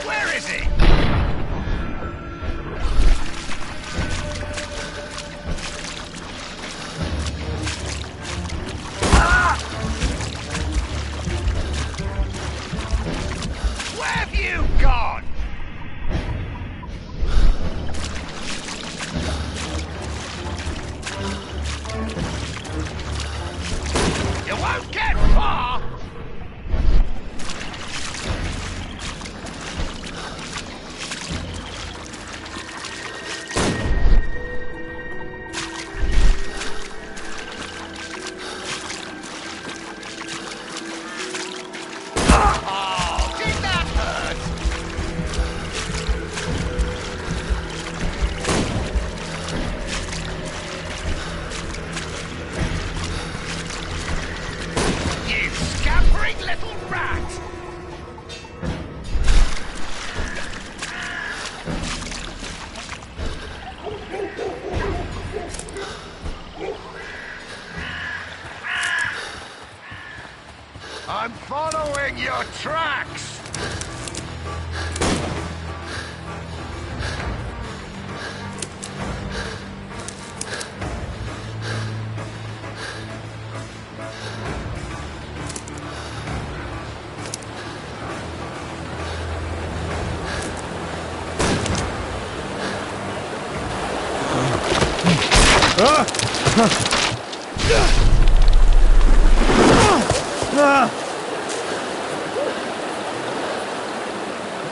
Where is he? Ah! Where have you gone? You won't get far! Oh, did that hurt? You scampering little rat! I'm following your tracks!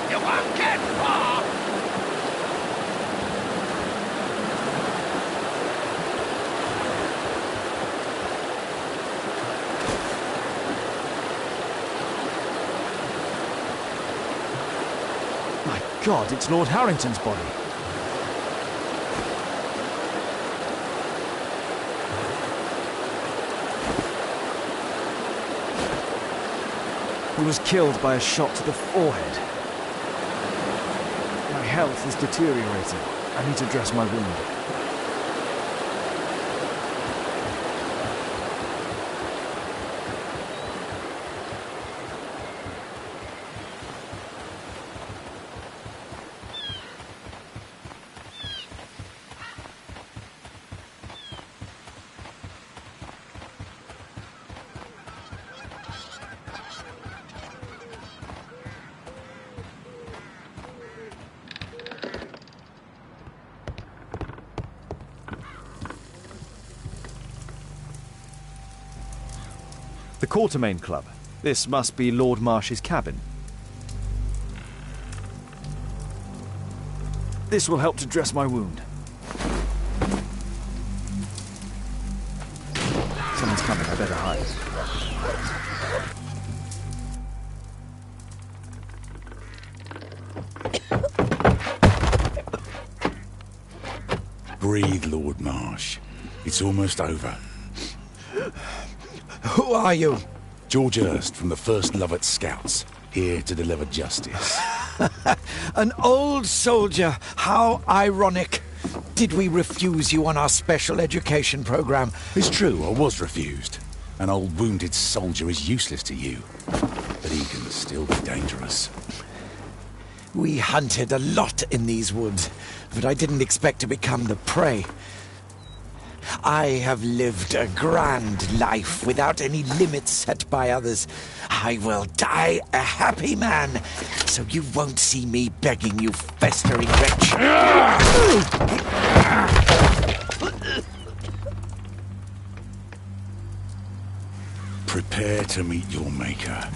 You won't get far! My God, it's Lord Harrington's body. He was killed by a shot to the forehead. My health is deteriorating. I need to dress my wound. Quartermain Club. This must be Lord Marsh's cabin. This will help to dress my wound. Someone's coming, I better hide. Breathe, Lord Marsh. It's almost over. Who are you? George Hurst from the 1st Lovett Scouts, here to deliver justice. An old soldier. How ironic. Did we refuse you on our special education program? It's true, I was refused. An old wounded soldier is useless to you, but he can still be dangerous. We hunted a lot in these woods, but I didn't expect to become the prey. I have lived a grand life without any limits set by others. I will die a happy man, so you won't see me begging, you festering wretch. Prepare to meet your maker.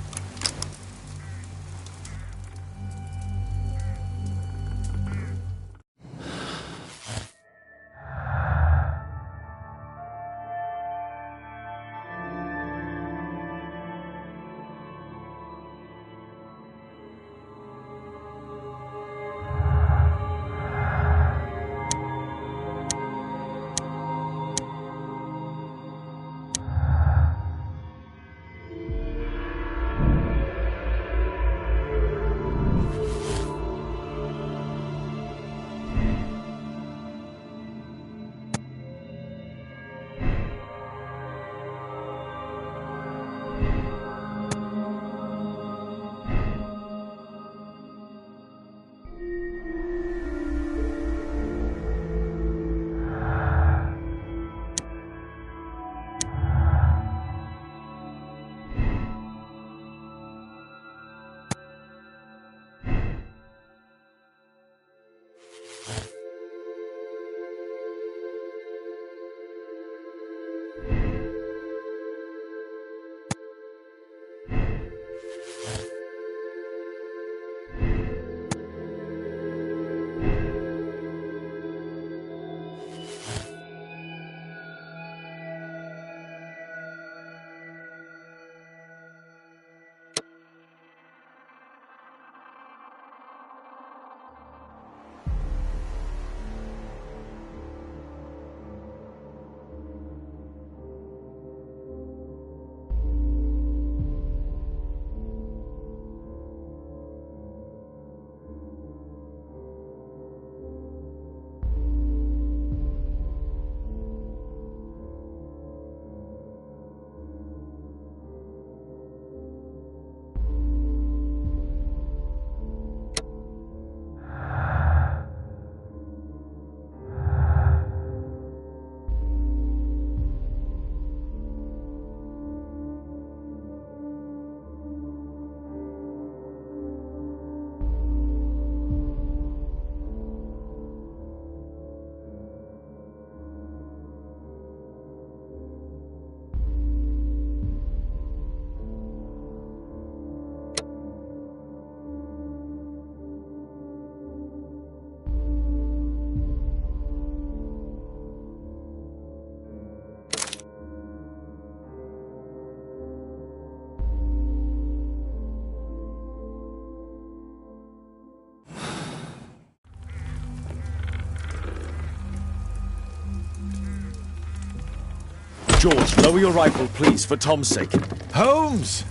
George, lower your rifle, please, for Tom's sake. Holmes!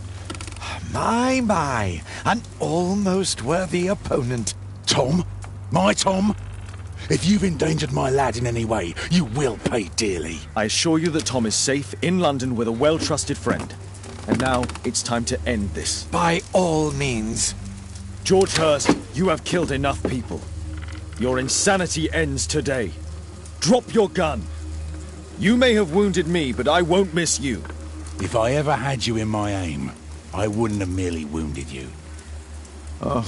My, an almost worthy opponent. Tom? My Tom? If you've endangered my lad in any way, you will pay dearly. I assure you that Tom is safe in London with a well-trusted friend. And now it's time to end this. By all means. George Hurst, you have killed enough people. Your insanity ends today. Drop your gun. You may have wounded me, but I won't miss you. If I ever had you in my aim, I wouldn't have merely wounded you. Oh,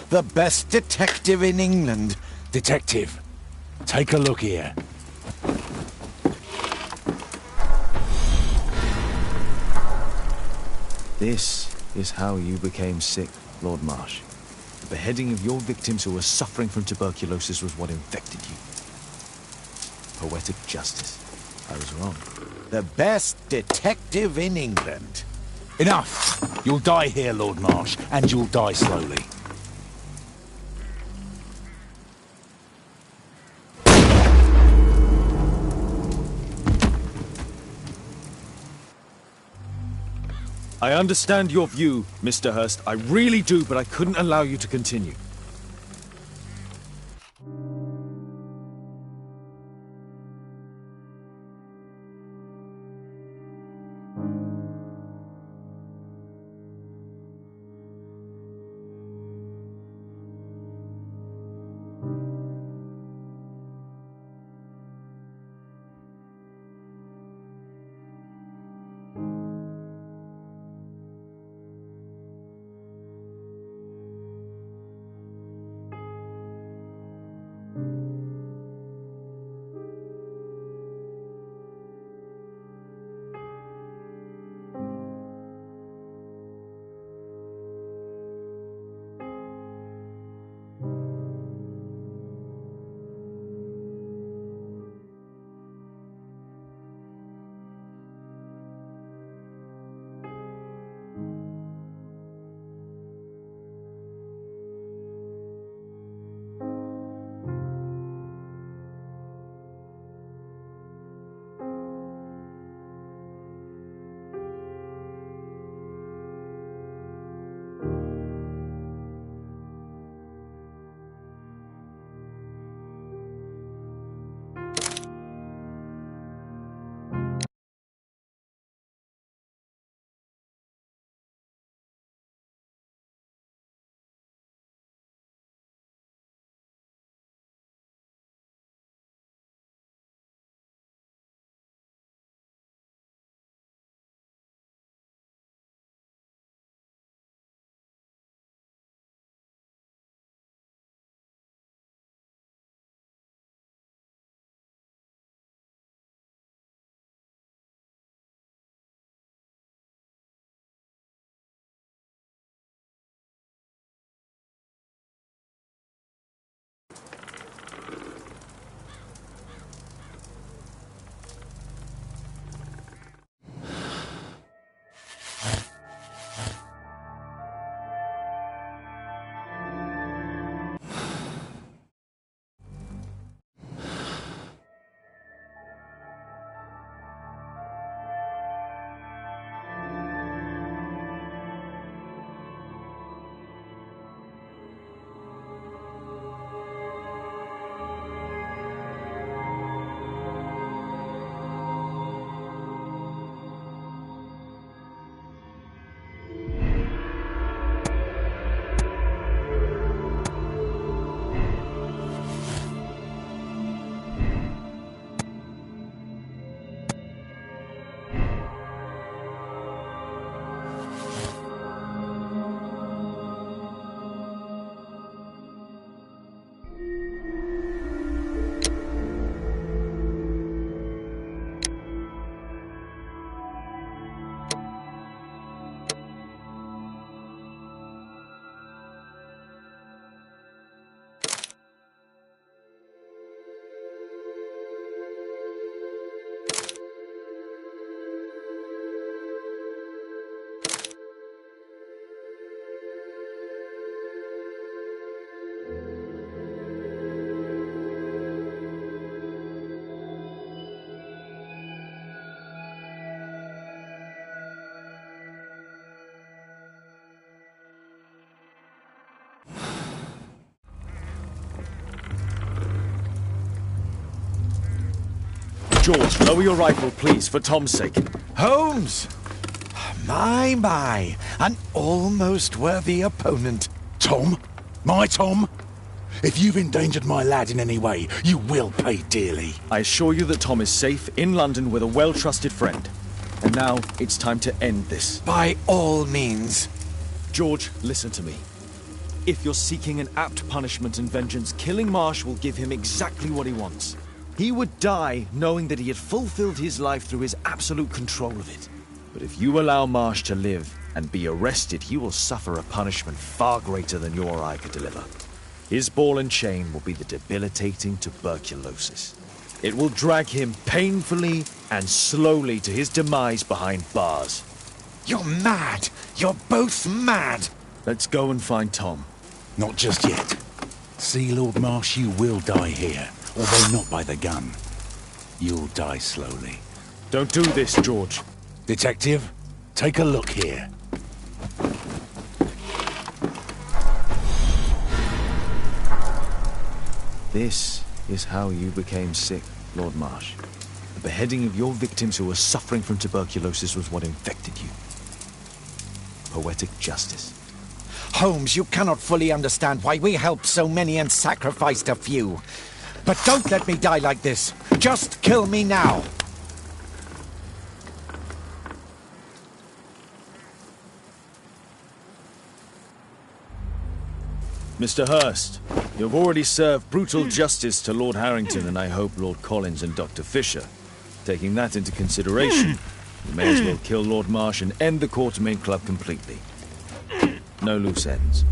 the best detective in England. Detective, take a look here. This is how you became sick, Lord Marsh. The beheading of your victims who were suffering from tuberculosis was what infected you. Poetic justice. I was wrong. The best detective in England. Enough! You'll die here, Lord Marsh, and you'll die slowly. I understand your view, Mr. Hurst. I really do, but I couldn't allow you to continue. George, lower your rifle, please, for Tom's sake. Holmes! My, an almost worthy opponent. Tom? My Tom? If you've endangered my lad in any way, you will pay dearly. I assure you that Tom is safe in London with a well-trusted friend. And now it's time to end this. By all means. George, listen to me. If you're seeking an apt punishment and vengeance, killing Marsh will give him exactly what he wants. He would die knowing that he had fulfilled his life through his absolute control of it. But if you allow Marsh to live, and be arrested, he will suffer a punishment far greater than your eye could deliver. His ball and chain will be the debilitating tuberculosis. It will drag him painfully and slowly to his demise behind bars. You're mad! You're both mad! Let's go and find Tom. Not just yet. See, Lord Marsh, you will die here, although not by the gun. You'll die slowly. Don't do this, George. Detective, take a look here. This is how you became sick, Lord Marsh. The beheading of your victims who were suffering from tuberculosis was what infected you. Poetic justice. Holmes, you cannot fully understand why we helped so many and sacrificed a few. But don't let me die like this. Just kill me now. Mr. Hurst, you have already served brutal justice to Lord Harrington and I hope Lord Collins and Dr. Fisher. Taking that into consideration, you may as well kill Lord Marsh and end the Quartermain Club completely. No loose ends.